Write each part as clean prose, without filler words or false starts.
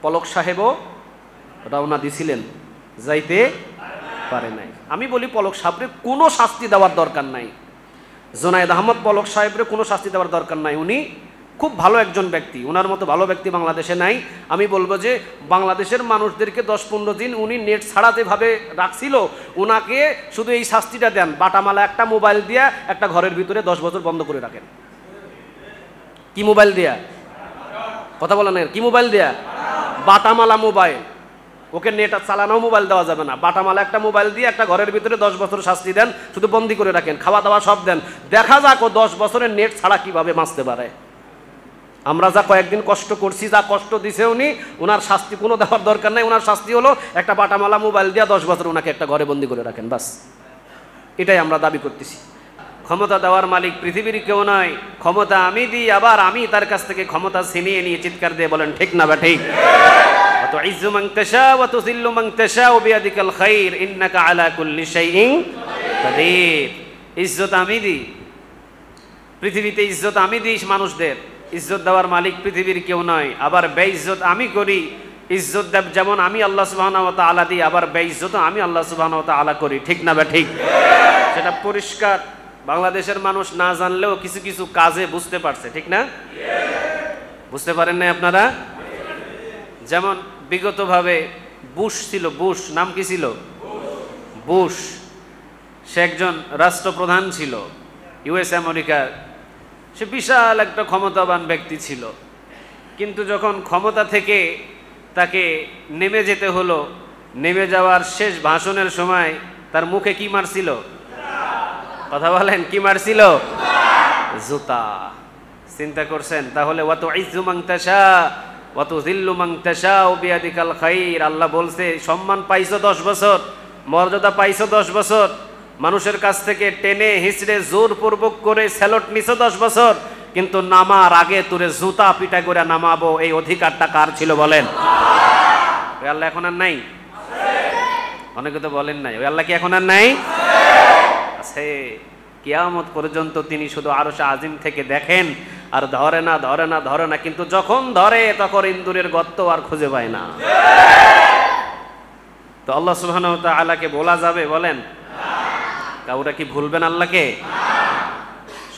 পলক সাহেবও রওনা দিছিলেন, যাইতে পারে নাই। আমি বলি পলক সাহেবরে কোনো শাস্তি দেওয়ার দরকার নাই, জোনায়েদ আহমদ পলক সাহেবরে কোনো শাস্তি দেওয়ার দরকার নাই। উনি খুব ভালো একজন ব্যক্তি, ওনার মতো ভালো ব্যক্তি বাংলাদেশে নাই। আমি বলবো যে বাংলাদেশের মানুষদেরকে 10-15 দিন উনি নেট ছাড়া যেভাবে রাখছিল, ওনাকে শুধু এই শাস্তিটা দেন, বাটামালা একটা মোবাইল দিয়া একটা ঘরের ভিতরে 10 বছর বন্ধ করে রাখেন। কি মোবাইল দিয়া? কথা বলেন, কি মোবাইল দিয়া? বাটামালা মোবাইল। ওকে নেট চালানো মোবাইল দেওয়া যাবে না, বাটামালা একটা মোবাইল দিয়ে একটা ঘরের ভিতরে 10 বছর শাস্তি দেন, শুধু বন্দি করে রাখেন, খাওয়া দাওয়া সব দেন, দেখা যাক ও 10 বছরের নেট ছাড়া কিভাবে বাঁচতে পারে। আমরা যা কয়েকদিন কষ্ট করছি, যা কষ্ট দিছে উনি, ওনার শাস্তি কোনো দেওয়ার দরকার নাই। ওনার শাস্তি হলো একটা বাটামালা মোবাইল দিয়ে 10 বছর ওনাকে একটা ঘরে বন্দি করে রাখেন, বাস। এটাই আমরা দাবি করতেছি। ক্ষমতা দেওয়ার মালিক পৃথিবীর কেউ নয়, ক্ষমতা আমি দিই, আবার আমি তার কাছ থেকে ক্ষমতা ছিনিয়ে নিয়ে চিৎকার দিয়ে বলেন ঠিক না বা ঠিক? তুইজ্জু মান তাশা ওয়া তুযিল্লু মান তাশা বিয়াদিকাল খায়র ইন্নাকা আলা কুল্লি শাইইন কাদির। ইজ্জত আমি দিই, পৃথিবীতে ইজ্জত আমি দিই মানুষদের, ইজ্জত দেওয়ার মালিক পৃথিবীর কেউ নয়, আবার বেইজ্জত আমি করি। ইজ্জত দেব যেমন আমি আল্লাহ সুবহানাহু ওয়া তাআলা দিই, আবার বেইজ্জত আমি আল্লাহ সুবহানাহু ওয়া তাআলা করি, ঠিক না বা ঠিক? সেটা পরিষ্কার, বাংলাদেশের মানুষ না জানলেও কিছু কিছু কাজে বুঝতে পারছে, ঠিক না? বুঝতে পারেন না আপনারা? যেমন বিগতভাবে বুশ ছিল, বুশ নাম কি ছিল? বুশ। সে একজন রাষ্ট্রপ্রধান ছিল ইউএস আমেরিকার, সে বিশাল একটা ক্ষমতাবান ব্যক্তি ছিল। কিন্তু যখন ক্ষমতা থেকে তাকে নেমে যেতে হলো, নেমে যাওয়ার শেষ ভাষণের সময় তার মুখে কি মারছিল? কথা বলেন, কি মারছিল? জুতা। চিন্তা করছেন? তাহলে ওয়া তুইজ্জু মান তাশা ওয়া তুযিল্লু মান তাশা বিয়াদিকাল খায়র। আল্লাহ বলছে সম্মান পাইছো 10 বছর, মর্যাদা পাইছো 10 বছর, মানুষের কাছ থেকে টেনে হিচড়ে জোরপূর্বক করে স্যালট নিছো 10 বছর, কিন্তু নামার আগে তোরে জুতা পিটা করে নামাবো, এই অধিকারটা কার ছিল বলেন? ওই আল্লাহ এখন আর নাই? অনেকে তো বলেন নাই, ওই আল্লাহ কি এখন আর নাই? আছে। কিয়ামত পর্যন্ত তিনি শুধু আরশে আজিম থেকে দেখেন আর ধরে না, ধরে না, ধরে না, কিন্তু যখন ধরে তখন ইন্দুরের গর্ত আর খুঁজে পায় না। তো আল্লাহ সুবহানাহু ওয়া তাআলাকে বলা যাবে বলেন? কাউরা কি ভুলবেন আল্লাহকে?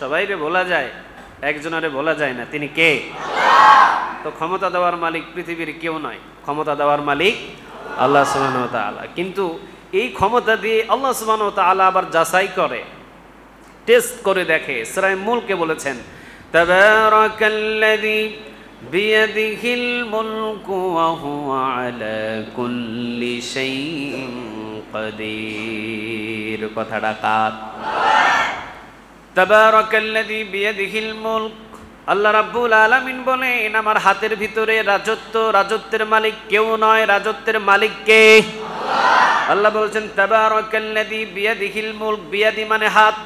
সবাইরে বলা যায়, একজনারে বলা যায় না। তিনি কে? তো ক্ষমতা দেওয়ার মালিক পৃথিবীর কেউ নয়, ক্ষমতা দেওয়ার মালিক আল্লাহ সুবহানাহু ওয়া তাআলা। কিন্তু এই ক্ষমতা দিয়ে আল্লাহ সুবহানাহু ওয়া তাআলা আবার যাচাই করে, টেস্ট করে দেখে। সূরা মুলকে বলেছেন তাবারাকাল্লাযী বিয়াদিহিল মুলকু ওয়া হুয়া আলা কুল্লি শাইইন কাদির। কথাটা কার? তাবারাকাল্লাযী বিয়াদিহিল মুলক। আল্লাহ রাব্বুল আলামিন বলেন আমার হাতের ভিতরে রাজত্ব, রাজত্বের মালিক কেউ নয়, রাজত্বের মালিক কে? আল্লাহ বলছেন তাবারাকাল্লাযী বিয়াদিহিল মুলক। বিয়াদি মানে হাত,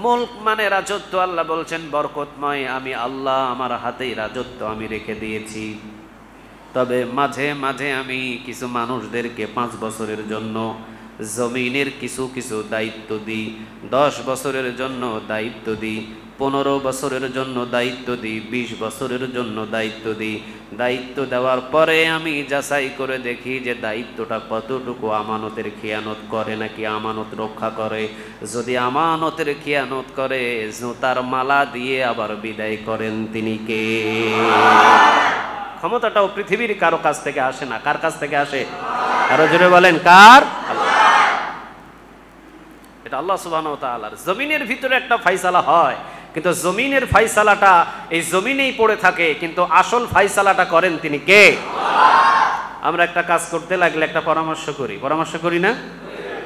মুলক মানে রাজত্ব। আল্লাহ বলছেন বরকতময় আমি আল্লাহ, আমার হাতেই রাজত্ব আমি রেখে দিয়েছি। তবে মাঝে মাঝে আমি কিছু মানুষদেরকে 5 বছরের জন্য জমিনের কিছু কিছু দায়িত্ব দিই, 10 বছরের জন্য দায়িত্ব দিই, 15 বছরের জন্য দায়িত্ব দিই, 20 বছরের জন্য দায়িত্ব দিই। দায়িত্ব দেওয়ার পরে আমি যাচাই করে দেখি যে দায়িত্বটা কতটুকু আমানতের খেয়ানত করে নাকি আমানত রক্ষা করে। যদি আমানতের খেয়ানত করে জুতার মালা দিয়ে আবার বিদায় করেন তিনি কে? ক্ষমতাটাও পৃথিবীর কারো কাছ থেকে আসে না। কার কাছ থেকে আসে? আরো জোরে বলেন কার? এটা আল্লাহ সুবহানাহু ওয়া তাআলার। জমিনের ভিতরে একটা ফয়সালা হয়, কিন্তু জমিনের ফয়সালাটা এই জমিনেই পড়ে থাকে, কিন্তু আসল ফয়সালাটা করেন তিনি কে? আমরা একটা কাজ করতে লাগলে একটা পরামর্শ করি, পরামর্শ করি না?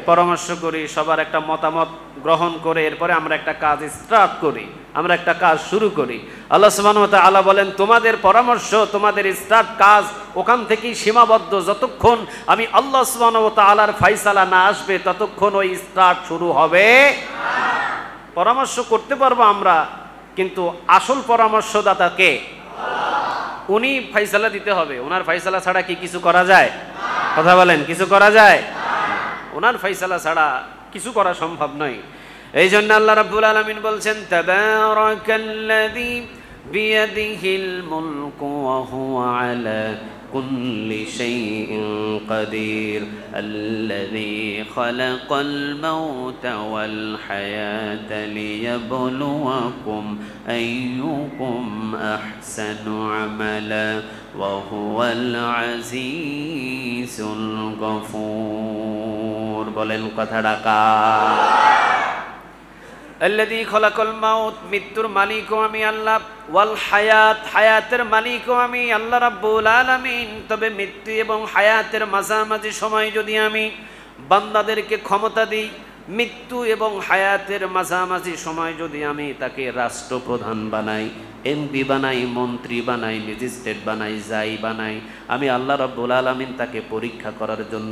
পরামর্শ করি, সবার একটা মতামত গ্রহণ করে এরপরে আমরা একটা কাজ স্টার্ট করি, আমরা একটা কাজ শুরু করি। আল্লাহ সুবহানাহু ওয়া তাআলা বলেন তোমাদের পরামর্শ, তোমাদের স্টার্ট কাজ ওখান থেকেই সীমাবদ্ধ। যতক্ষণ আমি আল্লাহ সুবহানাহু ওয়া তাআলার ফয়সালা না আসবে ততক্ষণ ওই স্টার্ট শুরু হবে। পরামর্শ করতে পারবো আমরা, কিন্তু আসল পরামর্শদাতা কে? উনি ফয়সালা দিতে হবে। ওনার ফয়সালা ছাড়া কি কিছু করা যায়? কথা বলেন, কিছু করা যায়? ওনার ফয়সালা ছাড়া কিছু করা সম্ভব নয়। এই জন্য আল্লাহ রাব্বুল আলামিন বলছেন তাবারাকাল্লাযী বিয়াদিহিল মুলকু ওয়া হুয়া আলা كل شيء قدير الذي خلق الموت والحياة ليبلوكم أيكم أحسن عملا وهو العزيز الغفور বলেন কথাটা কার الذي خلق الموت মৃত্যুর মালিকও আমি আল্লাহ ওয়াল হায়াত হায়াতের মালিকও আমি আল্লাহ রাব্বুল আলামিন তবে মৃত্যু এবং হায়াতের মাঝামাঝি সময় যদি আমি বান্দাদেরকে ক্ষমতা দিই মৃত্যু এবং হায়াতের মাঝামাঝি সময় যদি আমি তাকে রাষ্ট্রপ্রধান বানাই এমপি বানাই মন্ত্রী বানাই ম্যাজিস্ট্রেট বানাই যাই বানাই আমি আল্লাহ রাব্বুল আলামিন তাকে পরীক্ষা করার জন্য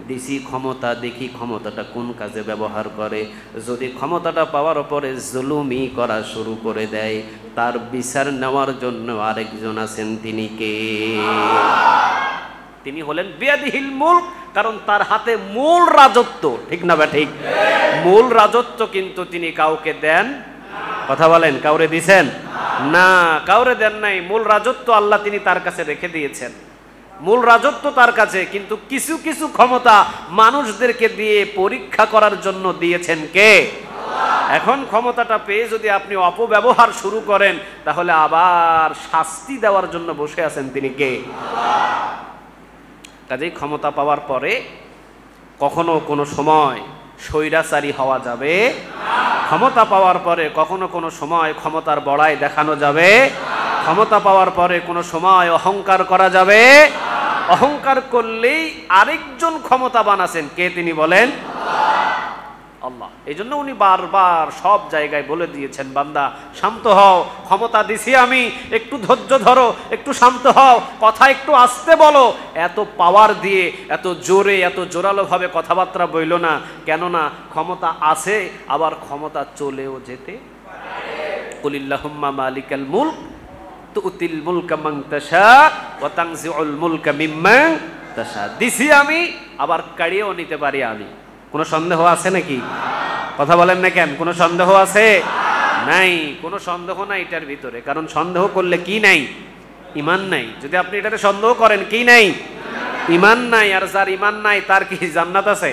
দিছি ক্ষমতা দেখি ক্ষমতাটা কোন কাজে ব্যবহার করে যদি ক্ষমতাটা পাওয়ার পরে জুলুমি করা শুরু করে দেয় তার বিচার নেওয়ার জন্য আরেকজন আছেন তিনি কে তিনি হলেন বিয়াদিহিল মুলক কারণ তার হাতে মূল রাজত্ব ঠিক না বা ঠিক মূল রাজত্ব কিন্তু তিনি কাউকে দেন কথা বলেন কাউরে দিবেন না কাউরে দেন নাই মূল রাজত্ব আল্লাহ তিনি তার কাছে রেখে দিয়েছেন মূল রাজত্ব তার কাছে কিন্তু কিছু কিছু ক্ষমতা মানুষদেরকে দিয়ে পরীক্ষা করার জন্য দিয়েছেন কে এখন ক্ষমতাটা পেয়ে যদি আপনি অপব্যবহার শুরু করেন তাহলে আবার শাস্তি দেওয়ার জন্য বসে আছেন তিনি কে কাজেই ক্ষমতা পাওয়ার পরে কখনো কোনো সময় স্বৈরাচারী হওয়া যাবে ক্ষমতা পাওয়ার পরে কখনো কোনো সময় ক্ষমতার বড়াই দেখানো যাবে ক্ষমতা পাওয়ার পরে কোনো সময় অহংকার করা যাবে অহংকার করলেই আরেকজন ক্ষমতাবান আছেন কে তিনি বলেন আল্লাহ এই জন্য উনি বারবার সব জায়গায় বলে দিয়েছেন বান্দা শান্ত হও ক্ষমতা দিছি আমি একটু ধৈর্য ধরো একটু শান্ত হও কথা একটু আস্তে বলো এত পাওয়ার দিয়ে এত জোরে এত জোরালোভাবে কথাবার্তা বইল না কেননা ক্ষমতা আছে আবার ক্ষমতা চলেও যেতে কুলিল্লাহুম্মা মালিকাল মুলক তুতিল মুলকা মান তাশা ওয়া তানজিউল মুলকা মিম্মান তাশা দিছি আমি আবার কাড়িয়েও নিতে পারি আমি কোনো সন্দেহ আছে নাকি কথা বলেন না কেন কোনো সন্দেহ আছে নাই কোনো সন্দেহ নাই এটার ভিতরে কারণ সন্দেহ করলে কি নাই ঈমান নাই যদি আপনি এটাতে সন্দেহ করেন কি নাই ঈমান নাই আর যার ঈমান নাই তার কি জান্নাত আছে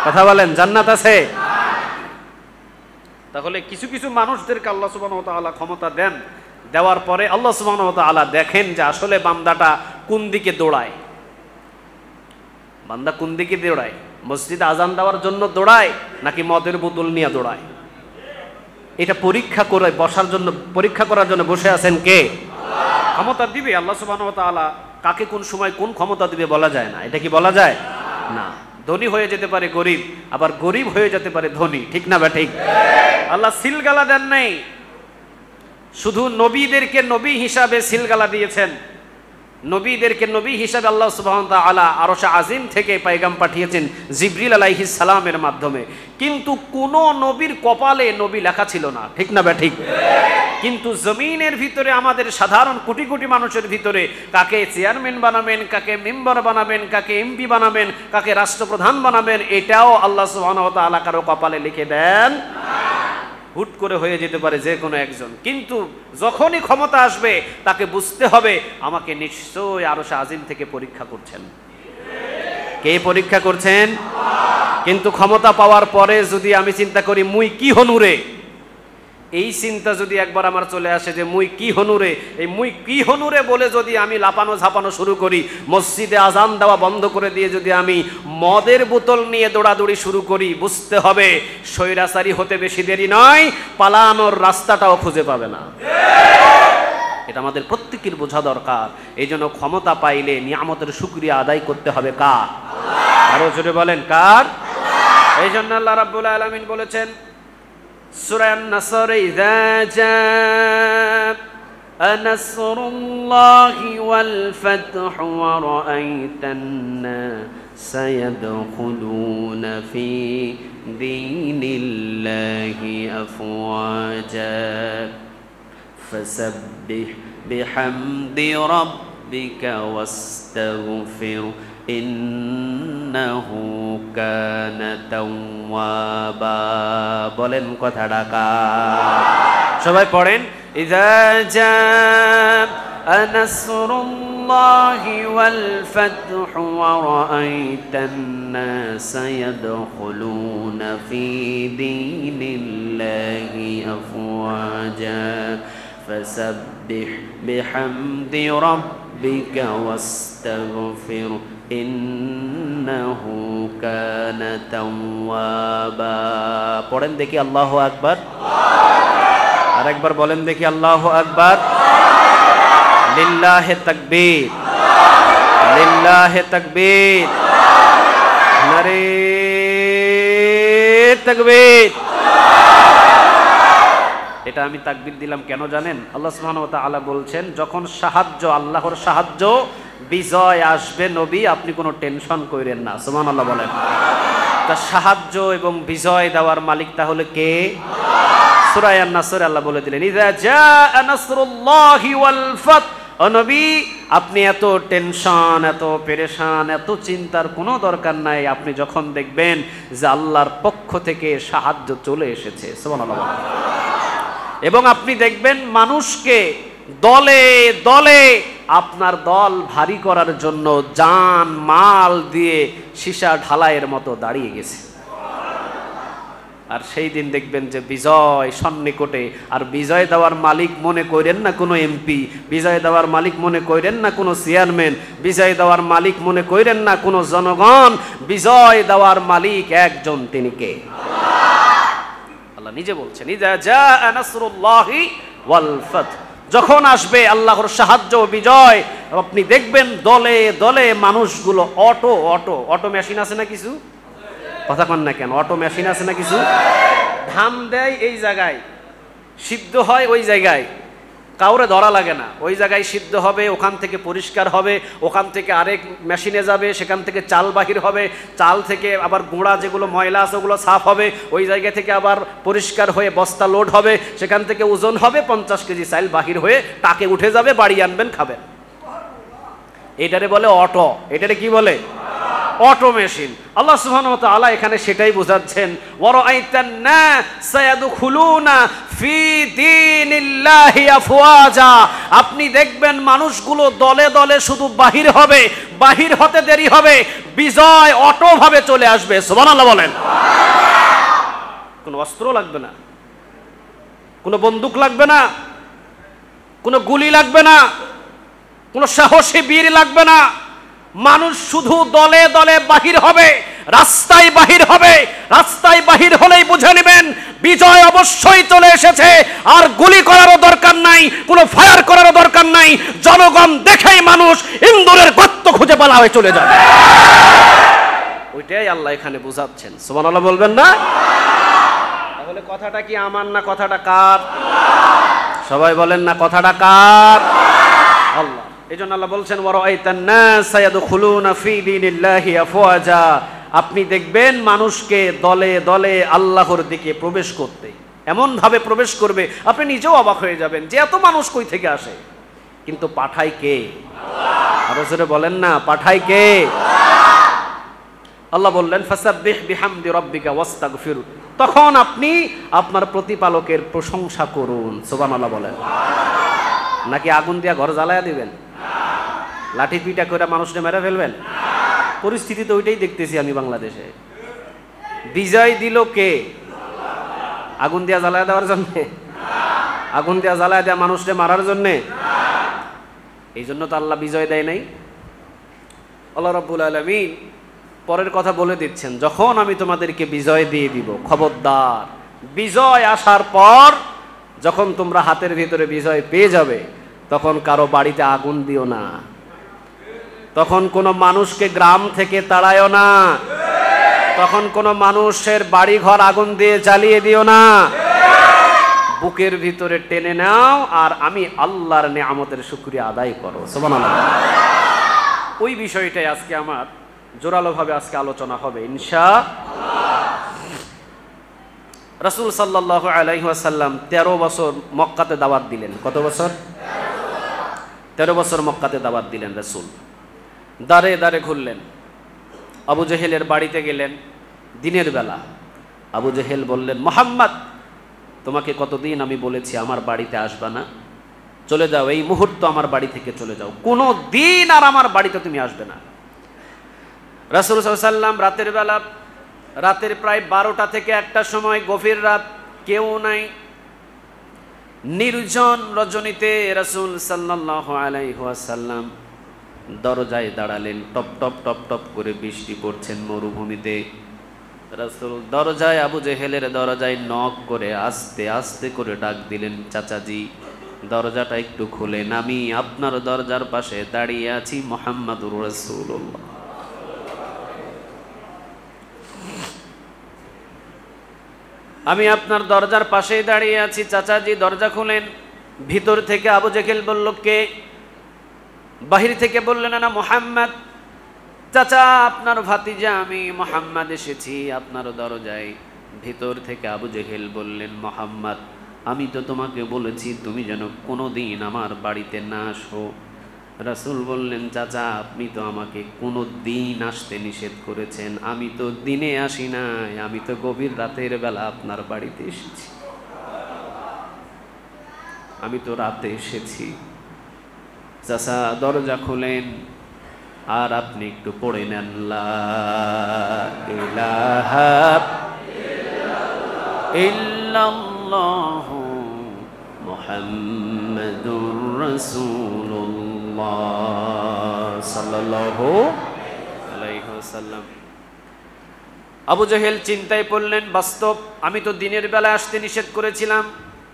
কথা বলেন জান্নাত আছে তাহলে কিছু কিছু মানুষদেরকে আল্লাহ সুবহানাহু ওয়া তাআলা ক্ষমতা দেন দেওয়ার পরে আল্লাহ সুবহানাহু ওয়া তাআলা দেখেন যে আসলে বান্দাটা কোন দিকে দৌড়ায় বান্দা কোন দিকে দৌড়ায় মসজিদে আজান দেওয়ার জন্য দৌড়ায় নাকি মদের বোতল নিয়ে দৌড়ায় এটা পরীক্ষা করে বসার জন্য পরীক্ষা করার জন্য বসে আছেন কে ক্ষমতা দিবে আল্লাহ সুবহানাহু ওয়া তাআলা কাকে কোন সময় কোন ক্ষমতা দিবে বলা যায় না এটা কি বলা যায় না ধনী হয়ে যেতে পারে গরিব আবার গরিব হয়ে যেতে পারে ধনী ঠিক না বা ঠিক আল্লাহ সিলগালা দেন নাই শুধু নবীদেরকে নবী হিসাবে সিলগালা দিয়েছেন নবীদেরকে নবী হিসাবে আল্লাহ সুবহানাহু ওয়া তাআলা আরশে আজিম থেকে পয়গাম পাঠিয়েছেন জিবরিল আলাইহিস সালামের মাধ্যমে কিন্তু কোন নবীর কপালে নবী লেখা ছিল না ঠিক না বা ঠিক কিন্তু জমিনের ভিতরে আমাদের সাধারণ কোটি কোটি মানুষের ভিতরে কাকে চেয়ারম্যান বানাবেন কাকে মেম্বার বানাবেন কাকে এমপি বানাবেন কাকে রাষ্ট্রপ্রধান বানাবেন এটাও আল্লাহ সুবহানাহু ওয়া তাআলা কারো কপালে লিখে দেন হুট করে হয়ে যেতে পারে যে কোনো একজন কিন্তু যখনই ক্ষমতা আসবে তাকে বুঝতে হবে আমাকে নিশ্চয়ই আরশে আজিম থেকে পরীক্ষা করছেন কে পরীক্ষা করছেন কিন্তু ক্ষমতা পাওয়ার পরে যদি আমি চিন্তা করি মুই কি হনুরে এই চিন্তা যদি একবার আমার চলে আসে যে মুই কি হনুরে এই মুই কি হনুরে বলে যদি আমি লাপানো ঝাপানো শুরু করি মসজিদে আজান দেওয়া বন্ধ করে দিয়ে যদি আমি মদের বোতল নিয়ে দৌড়াদৌড়ি শুরু করি বুঝতে হবে স্বৈরাচারী হতে বেশি দেরি নয় পালানোর রাস্তাটাও খুঁজে পাবে না এটা আমাদের প্রত্যেকের বোঝা দরকার এই জন্য ক্ষমতা পাইলে নিয়ামতের শুকরিয়া আদায় করতে হবে কার আরো জোরে বলেন কার এই জন্য আল্লাহ রাব্বুল আলামিন বলেছেন সূরা আন-নাসর ইযা জাআ নাসরুল্লাহি ওয়াল ফাতহু ওয়া রাআইতান নাসা ইয়াদখুলুনা ফি দীনিল্লাহি আফওয়াজা ফাসাব্বিহ বিহামদি রাব্বিকা ওয়াস্তাগফির ইন্নাহু কানা তাওয়াবা বলেন কথাটা কার সবাই পড়েন ইযা জাআ নাসরুল্লাহ নাসরুল্লাহি ওয়াল ফাতহু ওয়া রাআইতান নাস ইয়াদখুলুনা ফি দীনিল্লাহি আফওয়াজা ফাসাব্বিহ বিহামদি রাব্বিকা ওয়াস্তাগফির ইন্নাহু কানা তাওয়াবা। পড়েন দেখি আল্লাহু আকবার। আরেকবার বলেন দেখি আল্লাহু আকবার। লিল্লাহি তাকবীর, লিল্লাহি তাকবীর, নারে তাকবীর। এটা আমি তাকবীর দিলাম কেন জানেন? আল্লাহ সুবহানাহু ওয়া তাআলা বলছেন, যখন সাহায্য, আল্লাহর সাহায্য, বিজয় আসবে নবী, আপনি কোনো টেনশন কইরেন না। সুবহানাল্লাহ বলেন। তা সাহায্য এবং বিজয় দেওয়ার মালিক তাহলে কে? সূরা আন-নাসর আল্লাহ বলে দিলেন, ইযা জাআ নাসরুল্লাহি ওয়াল ফাত। ও নবী, আপনি এত টেনশন, এত পেরেশান, এত চিন্তার কোনো দরকার নাই। আপনি যখন দেখবেন যে আল্লাহর পক্ষ থেকে সাহায্য চলে এসেছে, সুবহানাল্লাহ, এবং আপনি দেখবেন মানুষকে দলে দলে আপনার দল ভারী করার জন্য জান মাল দিয়ে সীসা ঢালাইয়ের মতো দাঁড়িয়ে গেছে। আর সেই দিন দেখবেন যে বিজয় সন্নিকটে। আর বিজয় দেওয়ার মালিক মনে করেন না কোনো এমপি, বিজয় দেওয়ার মালিক মনে করেন না কোনো চেয়ারম্যান, বিজয় দেওয়ার মালিক মনে করেন না কোনো জনগণ। বিজয় দেওয়ার মালিক একজন, তিনি কে? আল্লাহ নিজে বলছেন, ইযা জাআ নাসরুল্লাহি ওয়াল ফাত। যখন আসবে আল্লাহর সাহায্য ও বিজয়, আপনি দেখবেন দলে দলে মানুষগুলো, অটো মেশিন আছে না কিছু, কথা কন না কেন? অটো মেশিন আছে না কিছু, ধান দেয় এই জায়গায়, সিদ্ধ হয় ওই জায়গায়, কাউরে ধরা লাগে না, ওই জায়গায় সিদ্ধ হবে, ওখান থেকে পরিষ্কার হবে, ওখান থেকে আরেক মেশিনে যাবে, সেখান থেকে চাল বাহির হবে, চাল থেকে আবার গুঁড়া যেগুলো ময়লা আছে ওগুলো সাফ হবে, ওই জায়গা থেকে আবার পরিষ্কার হয়ে বস্তা লোড হবে, সেখান থেকে ওজন হবে 50 কেজি চাল বাহির হয়ে টাকে উঠে যাবে, বাড়ি আনবেন, খাবেন। এটারে বলে অটো। এটারে কি বলে? Auto machine. আল্লাহ সুবহানাহু ওয়া তাআলা এখানে সেটাই বোঝাচ্ছেন, ওয়া রাআইতান নাস ইয়াদখুলুনা ফি দীনিল্লাহি আফওয়াজা। আপনি দেখবেন মানুষগুলো দলে দলে শুধু বাহির হবে, বাহির হতে দেরি হবে, বিজয় অটো ভাবে চলে আসবে। সুবহানাল্লাহ বলেন। কোনো অস্ত্র লাগবে না, কোনো বন্দুক লাগবে না, কোনো গুলি লাগবে না, কোনো সাহসী বীর লাগবে না। মানুষ শুধু দলে দলে বাহির হবে, রাস্তায় বাহির হবে। রাস্তায় বাহির হলেই বুঝে নেবেন বিজয় অবশ্যই চলে এসেছে। আর গুলি করারও দরকার নাই, কোনো ফায়ার করারও দরকার নাই। জনগণ দেখেই মানুষ ইন্দুরের গর্ত খুঁজে পালা হয়ে চলে যাবে। ওইটাই আল্লাহ এখানে বুঝাচ্ছেন। সুবহানাল্লাহ বলবেন না? তাহলে কথাটা কি আমার না কথাটা কার? সবাই বলেন না কথাটা কার? আল্লাহ। এই জন্য আল্লাহ বলছেন, ওয়া রাআইতান নাস ইয়াদখুলুনা ফি দীনিল্লাহি আফওয়াজা। আপনি দেখবেন মানুষকে দলে দলে আল্লাহর দিকে প্রবেশ করতে, এমন ভাবে প্রবেশ করবে আপনি নিজেও অবাক হয়ে যাবেন যে এত মানুষ কই থেকে আসে। কিন্তু পাঠায় কে? আল্লাহ। আরো জোরে বলেন না, পাঠায় কে? আল্লাহ। আল্লাহ বললেন, ফাসাব্বিহ বিহামদি রাব্বিকা ওয়াস্তাগফির। তখন আপনি আপনার প্রতিপালকের প্রশংসা করুন। সুবহানাল্লাহ বলেন। নাকি আগুন দিয়া ঘর জ্বালায়া দিবেন? লাঠি পিটা করে মানুষকে মেরে ফেলবেন? পরিস্থিতি তো ওইটাই দেখতেছি আমি বাংলাদেশে। বিজয় দিল কে? আগুন দিয়া জ্বালায়া দেওয়ার জন্যে? আগুন দিয়া জ্বালায়া দেওয়া মানুষকে মারার জন্যে? এই জন্য তো আল্লাহ বিজয় দেয় নাই। আল্লাহ রাব্বুল আলামিন পরের কথা বলে দিচ্ছেন, যখন আমি তোমাদেরকে বিজয় দিয়ে দিব, খবরদার বিজয় আসার পর যখন তোমরা হাতের ভিতরে বিজয় পেয়ে যাবে, তখন কারো বাড়িতে আগুন দিও না, তখন কোনো মানুষকে গ্রাম থেকে তাড়ায়ও না, তখন কোনো মানুষের বাড়ি ঘর আগুন দিয়ে জ্বালিয়ে দিও না। বুকের ভিতরে টেনে নাও আর আমি আল্লাহর নিয়ামতের শুকরিয়া আদায় করো। সুবহানাল্লাহ। ওই বিষয়টাই আজকে আমার জোরালোভাবে আজকে আলোচনা হবে ইনশাআল্লাহ। রাসূল সাল্লাল্লাহু আলাইহি ওয়াসাল্লাম 13 বছর মক্কাতে দাওয়াত দিলেন। কত বছর? 13 বছর মক্কাতে দাওয়াত দিলেন রাসূল। দাঁড়ে দাঁড়ে ঘুরলেন। আবু জেহেলের বাড়িতে গেলেন দিনের বেলা। আবু জেহেল বললেন, মুহাম্মদ তোমাকে কতদিন আমি বলেছি আমার বাড়িতে আসবা না, চলে যাও, এই মুহূর্ত আমার বাড়ি থেকে চলে যাও, কোনো দিন আর আমার বাড়িতে তুমি আসবে না। রাসূল সাল্লাল্লাহু আলাইহি ওয়াসাল্লাম রাতের বেলা, রাতের প্রায় 12টা থেকে 1টার সময়, গভীর রাত, কেউ নাই, নির্জন রজনীতে রাসূল সাল্লাল্লাহু আলাইহি ওয়াসাল্লাম দরজায় দাঁড়ালেন। টপ টপ টপ টপ করে বৃষ্টি পড়ছেন মরুভূমিতে। রাসূল দরজায়, আবু জেহেলের দরজায় নক করে আস্তে আস্তে করে ডাক দিলেন, চাচাজি দরজাটা একটু খুলেন, আমি আপনার দরজার পাশে দাঁড়িয়ে আছি, মুহাম্মাদুর রাসূলুল্লাহ। আমি আপনার দরজার পাশেই দাঁড়িয়ে আছি, চাচাজি দরজা খুলেন। ভিতর থেকে আবু জেহেল বলল, কে? বাহির থেকে বললেন, না মুহাম্মদ। চাচা আপনার ভাতিজা আমি মুহাম্মদ এসেছি আপনার দরজায়। ভিতর থেকে আবু জেহেল বললেন, মুহাম্মদ আমি তো তোমাকে বলেছি তুমি যেন কোনোদিন আমার বাড়িতে না আসো। রাসূল বললেন, চাচা আপনি তো আমাকে কোনো দিন আসতে নিষেধ করেছেন, আমি তো দিনে আসি নাই, আমি তো গভীর রাতের বেলা আপনার বাড়িতে এসেছি, আমি তো রাতে এসেছি। চাচা দরজা খুলেন আর আপনি একটু পড়ে নেন, লা ইলাহা ইল্লাল্লাহু মুহাম্মাদুর রাসূলুল্লাহ সাল্লাল্লাহু আলাইহি ওয়াসাল্লাম। আবু জেহেল চিন্তায় পড়লেন, বাস্তব আমি তো দিনের বেলা আসতে নিষেধ করেছিলাম,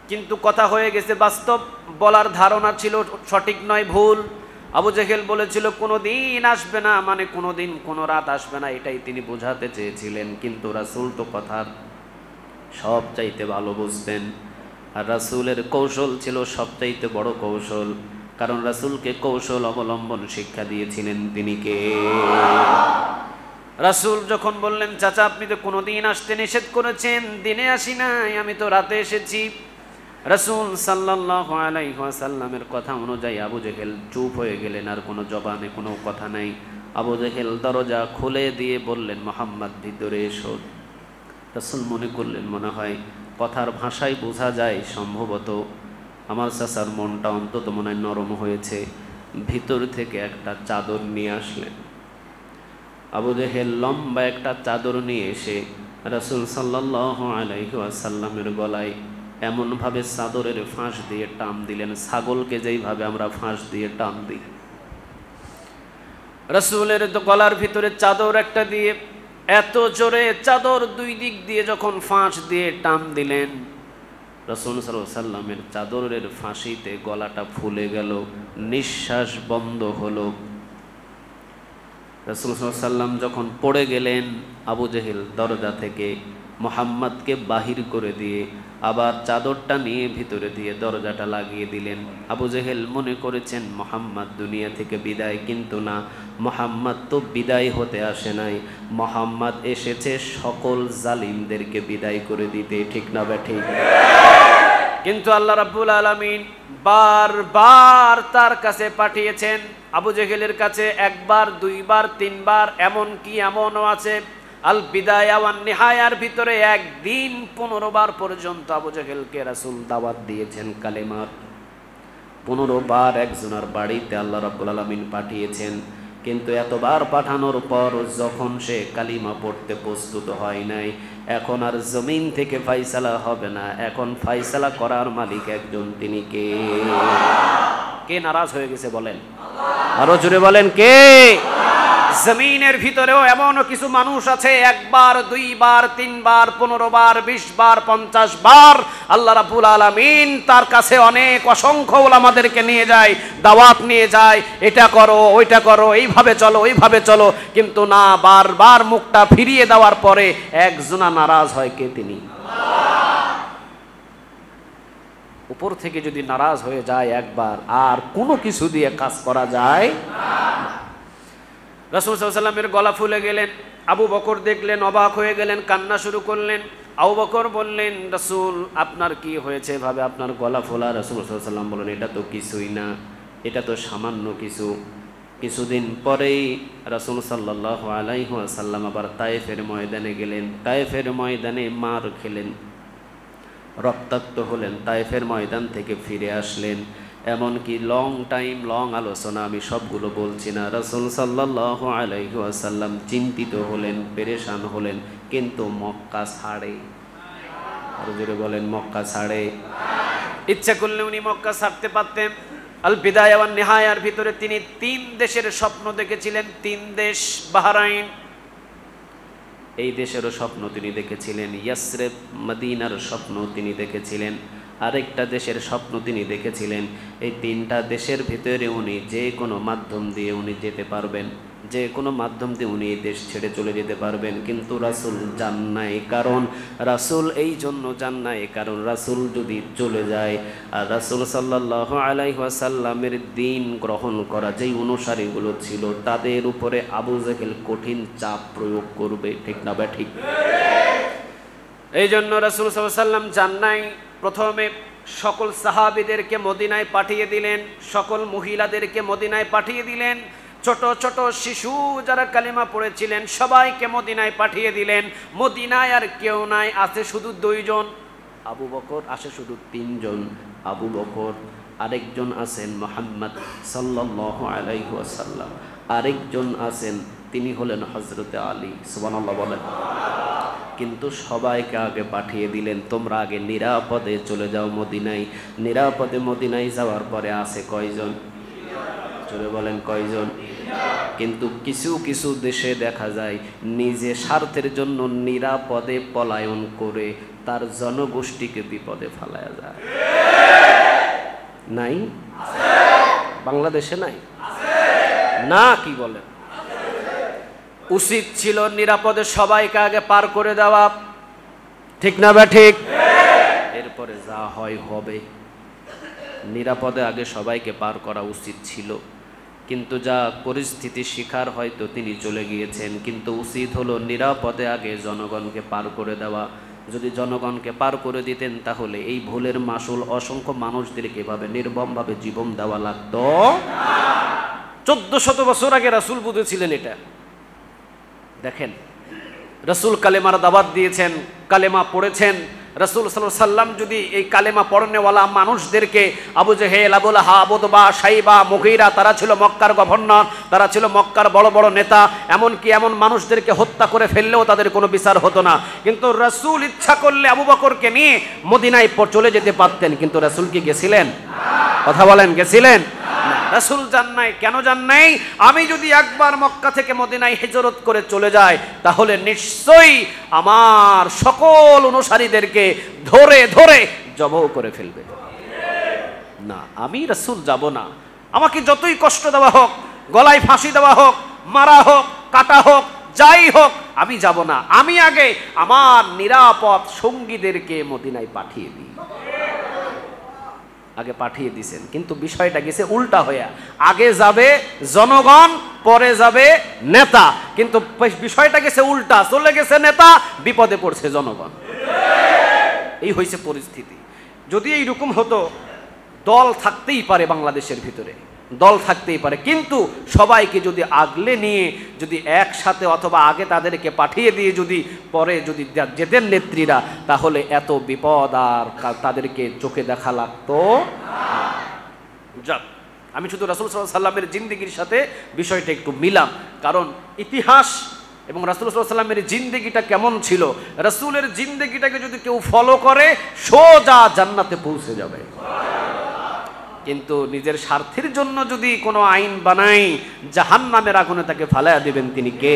কিন্তু কথা হয়ে গেছে বাস্তব, বলার ধারণা ছিল সঠিক নয়, ভুল। আবু জেহেল বলেছিল কোনো দিন আসবে না, মানে কোনো দিন কোনো রাত আসবে না, এটাই তিনি বোঝাতে চেয়েছিলেন। কিন্তু রাসূল তো কথার সব চাইতে ভালো বুঝতেন, আর রাসূলের কৌশল ছিল সবচাইতে বড় কৌশল, কারণ রাসূলকে কৌশল অবলম্বন শিক্ষা দিয়েছিলেন তিনি কে? রাসূল যখন বললেন, চাচা আপনি তো কোনোদিন আসতে নিষেধ করেছেন, দিনে আসি নাই, আমি তো রাতে এসেছি। রাসূল সাল্লাল্লাহু আলাইহি ওয়াসাল্লামের কথা অনুযায়ী আবু জেহেল চুপ হয়ে গেলেন, আর কোনো জবানে কোনো কথা নাই। আবু জেহেল দরজা খুলে দিয়ে বললেন, মুহাম্মদ ভিতরে এসো। রাসূল মনে করলেন, মনে হয় কথার ভাষায় বোঝা যায় সম্ভবত আমার চাচার মনটা অন্তত মনে হয় নরম হয়েছে। ভিতর থেকে একটা চাদর নিয়ে আসলেন। আবু জেহেল লম্বা একটা চাদর নিয়ে এসে রাসূল সাল্লাল্লাহু আলাইহি ওয়াসাল্লামের গলায় এমনভাবে চাদরের ফাঁস দিয়ে টান দিলেন, ছাগলকে যেইভাবে আমরা ফাঁস দিয়ে টান দিই। রাসূলের তো গলার ভিতরে চাদর একটা দিয়ে এত জোরে চাদর দুই দিক দিয়ে যখন ফাঁস দিয়ে টান দিলেন, রাসূল সাল্লাল্লাহু আলাইহি ওয়াসাল্লামের চাদরের ফাঁসিতে গলাটা ফুলে গেল, নিঃশ্বাস বন্ধ হলো। রাসূল সাল্লাল্লাহু আলাইহি ওয়াসাল্লাম যখন পড়ে গেলেন, আবু জেহেল দরজা থেকে মুহাম্মদকে বাহির করে দিয়ে আবার চাদরটা নিয়ে ভিতরে দিয়ে দরজাটা লাগিয়ে দিলেন। আবু জেহেল মনে করেছেন মুহাম্মদ দুনিয়া থেকে বিদায়, কিন্তু না, মুহাম্মদ তো বিদায় হতে আসে নাই, মুহাম্মদ এসেছে সকল জালিমদেরকে বিদায় করে দিতে, ঠিক না ঠিক? কিন্তু আল্লাহ রাব্বুল আলামিন বারবার তার কাছে পাঠিয়েছেন, আবু জেহেলের কাছে একবার, দুইবার, তিনবার, এমন কি এমনও আছে আল বিদায়া ওয়ান নিহায়ার ভিতরে একদিন 15 বার পর্যন্ত আবু জেহেলকে রাসূল দাওয়াত দিয়েছেন কালেমার। 15 বার একজনের বাড়িতে আল্লাহ রাব্বুল আলামিন পাঠিয়েছেন, কিন্তু এতবার পাঠানোর পর যখন সে কালিমা পড়তে প্রস্তুত হয় নাই, এখন আর জমিন থেকে ফয়সালা হবে না, এখন ফয়সালা করার মালিক একজন, তিনি কে? কে নারাজ হয়ে গেছে বলেন? আরো জোরে বলেন, কে? জমিনের ভিতরেও এমনও কিছু মানুষ আছে একবার, দুইবার, তিনবার, 15 বার, 20 বার, 50 বার আল্লাহ রাব্বুল আলামিন তার কাছে অনেক অসংখ্য ওলামাদেরকে নিয়ে যায়, দাওয়াত নিয়ে যায়, এটা করো, ওইটা করো, এইভাবে চলো, ওইভাবে চলো, কিন্তু না, বারবার মুখটা ফিরিয়ে দেওয়ার পরে একজনা নারাজ হয়, কে? তিনি। উপর থেকে যদি নারাজ হয়ে যায় একবার, আর কোনো কিছু দিয়ে কাজ করা যায় না। রাসূল সাল্লাল্লাহু আলাইহি ওয়াসাল্লামের গলা ফুলে গেলেন। আবু বকর দেখলেন, অবাক হয়ে গেলেন, কান্না শুরু করলেন। আবু বকর বললেন, রাসূল আপনার কি হয়েছে ভাবে আপনার গলা ফোলা? রাসূল সাল্লাল্লাহু আলাইহি ওয়াসাল্লাম বলেন, এটা তো কিছুই না, এটা তো সামান্য কিছু। কিছুদিন পরেই রাসূল সাল্লাল্লাহু আলাইহি ওয়াসাল্লাম আবার তায়েফের ময়দানে গেলেন। তায়েফের ময়দানে মার খেলেন, রক্তাক্ত হলেন, তায়েফের ময়দান থেকে ফিরে আসলেন। এমনকি লং টাইম লং আলোচনা, আমি সবগুলো বলছি না। রাসূল সাল্লাল্লাহু আলাইহি ওয়াসাল্লাম চিন্তিত হলেন, পেরেশান হলেন, কিন্তু মক্কা ছাড়ে। আর জোরে বলেন, মক্কা ছাড়ে। ইচ্ছা করলে উনি মক্কা ছাড়তে পারতেন। আল বিদায়া ওয়ান নিহায়ার ভিতরে তিনি 3 দেশের স্বপ্ন দেখেছিলেন। 3 দেশ, বাহরাইন, এই দেশেরও স্বপ্ন তিনি দেখেছিলেন। ইয়াসরিব, মদিনার স্বপ্ন তিনি দেখেছিলেন। আরেকটা দেশের স্বপ্ন তিনি দেখেছিলেন। এই 3টা দেশের ভিতরে উনি যে কোনো মাধ্যম দিয়ে উনি যেতে পারবেন, যে কোনো মাধ্যম দিয়ে উনি এই দেশ ছেড়ে চলে যেতে পারবেন। কিন্তু রাসূল যান নাই। কারণ রাসূল এই জন্য যান নাই, কারণ রাসূল যদি চলে যায় আর রাসূল সাল্লাল্লাহু আলাইহি ওয়াসাল্লামের দ্বীন গ্রহণ করা যেই অনুসারীগুলো ছিল তাদের উপরে আবু জেহেল কঠিন চাপ প্রয়োগ করবে, ঠিক না বা ঠিক? এই জন্য রাসূল সাল্লাল্লাহু আলাইহি ওয়াসাল্লাম যান নাই। প্রথমে সকল সাহাবীদেরকে মদিনায় পাঠিয়ে দিলেন, সকল মহিলাদেরকে মদিনায় পাঠিয়ে দিলেন, ছোট ছোট শিশু যারা কালেমা পড়েছিলেন সবাইকে মদিনায় পাঠিয়ে দিলেন। মদিনায় আর কেউ নাই, আছে শুধু 2 জন। আবু বকর, আসে শুধু 3 জন। আবু বকর, আরেকজন আছেন মুহাম্মদ সাল্লাল্লাহু আলাইহি ওয়াসাল্লাম, আরেকজন আছেন তিনি হলেন হযরতে আলী। সুবহানাল্লাহ বলেন। কিন্তু সবাইকে আগে পাঠিয়ে দিলেন, তোমরা আগে নিরাপদে চলে যাও মদিনায়। নিরাপদে মদিনায় যাওয়ার পরে আছে কয়জন? জোরে বলেন, কয়জন? কিন্তু কিছু কিছু দেশে দেখা যায় নিজে স্বার্থের জন্য নিরাপদে পলায়ন করে তার জনগোষ্ঠীকে বিপদে ফেলায়া যায়। নাই? বাংলাদেশে নাই না? কি বলেন? উচিত ছিল নিরাপদে সবাইকে আগে পার করে দেওয়া, ঠিক না বা ঠিক? এরপরে যা হয় হবে। নিরাপদে আগে সবাইকে পার করা উচিত ছিল, কিন্তু যা পরিস্থিতির শিকার হয়তো তিনি চলে গিয়েছেন। কিন্তু উচিত হলো নিরাপদে আগে জনগণকে পার করে দেওয়া। যদি জনগণকে পার করে দিতেন তাহলে এই ভুলের মাসুল অসংখ্য মানুষদেরকে এভাবে নির্মমভাবে জীবন দেওয়া লাগতো। 1400 বছর আগে রাসূল বুঝেছিলেন এটা। দেখেন, রাসূল কালেমার দাওয়াত দিয়েছেন, কালেমা পড়েছেন। রাসূল সাল্লাল্লাহু আলাইহি ওয়াসাল্লাম যদি এই কালেমা পড়নেওয়ালা মানুষদেরকে, আবু জেহেল, আবু লাহাব, উতবা, শাইবা, মুগীরা, তারা ছিল মক্কার গভর্নর, তারা ছিল মক্কার বড় বড় নেতা, এমনকি এমন মানুষদেরকে হত্যা করে ফেললেও তাদের কোনো বিচার হতো না। কিন্তু রাসূল ইচ্ছা করলে আবু বকরকে নিয়ে মদিনায় চলে যেতে পারতেন, কিন্তু রাসূল কি গেছিলেন? কথা বলেন, গেছিলেন? রাসূল যান নাই। কেন যান নাই? আমি যদি একবার মক্কা থেকে মদিনায় হিজরত করে চলে যাই তাহলে নিশ্চয়ই আমার সকল অনুসারীদেরকে ধরে ধরে জবাই করে ফেলবে। না, আমি রাসূল যাব না। আমাকে যতই কষ্ট দেওয়া হোক, গলায় ফাঁসি দেওয়া হোক, মারা হোক, কাটা হোক, যাই হোক, আমি যাব না। আমি আগে আমার নিরাপদ সঙ্গীদেরকে মদিনায় পাঠিয়ে দিই। আগে পাঠিয়ে দিয়েছেন, কিন্তু বিষয়টা গেছে উল্টা হয়ে। আগে যাবে জনগণ, পরে যাবে নেতা, কিন্তু বিষয়টা গেছে উল্টা। চলে গেছে নেতা, বিপদে পড়ছে জনগণ। এই হয়েছে পরিস্থিতি। যদি এইরকম হতো, দল থাকতেই পারে বাংলাদেশের ভিতরে, দল থাকতেই পারে, কিন্তু সবাইকে যদি আগলে নিয়ে যদি একসাথে অথবা আগে তাদেরকে পাঠিয়ে দিয়ে যদি পরে যদি যেতেন নেত্রীরা, তাহলে এত বিপদ আর তাদেরকে চোখে দেখা লাগতো। যাক, আমি শুধু রাসূল সাল্লাল্লাহু আলাইহি ওয়াসাল্লামের জিন্দেগির সাথে বিষয়টা একটু মিলাম, কারণ ইতিহাস এবং রাসূল সাল্লাল্লাহু আলাইহি ওয়াসাল্লামের জিন্দেগিটা কেমন ছিল, রাসূলের জিন্দেগিটাকে যদি কেউ ফলো করে সোজা জান্নাতে পৌঁছে যাবে। কিন্তু নিজের স্বার্থের জন্য যদি কোনো আইন বানাই, জাহান্নামের আগুনে তাকে ফালায়া দিবেন তিনি কে?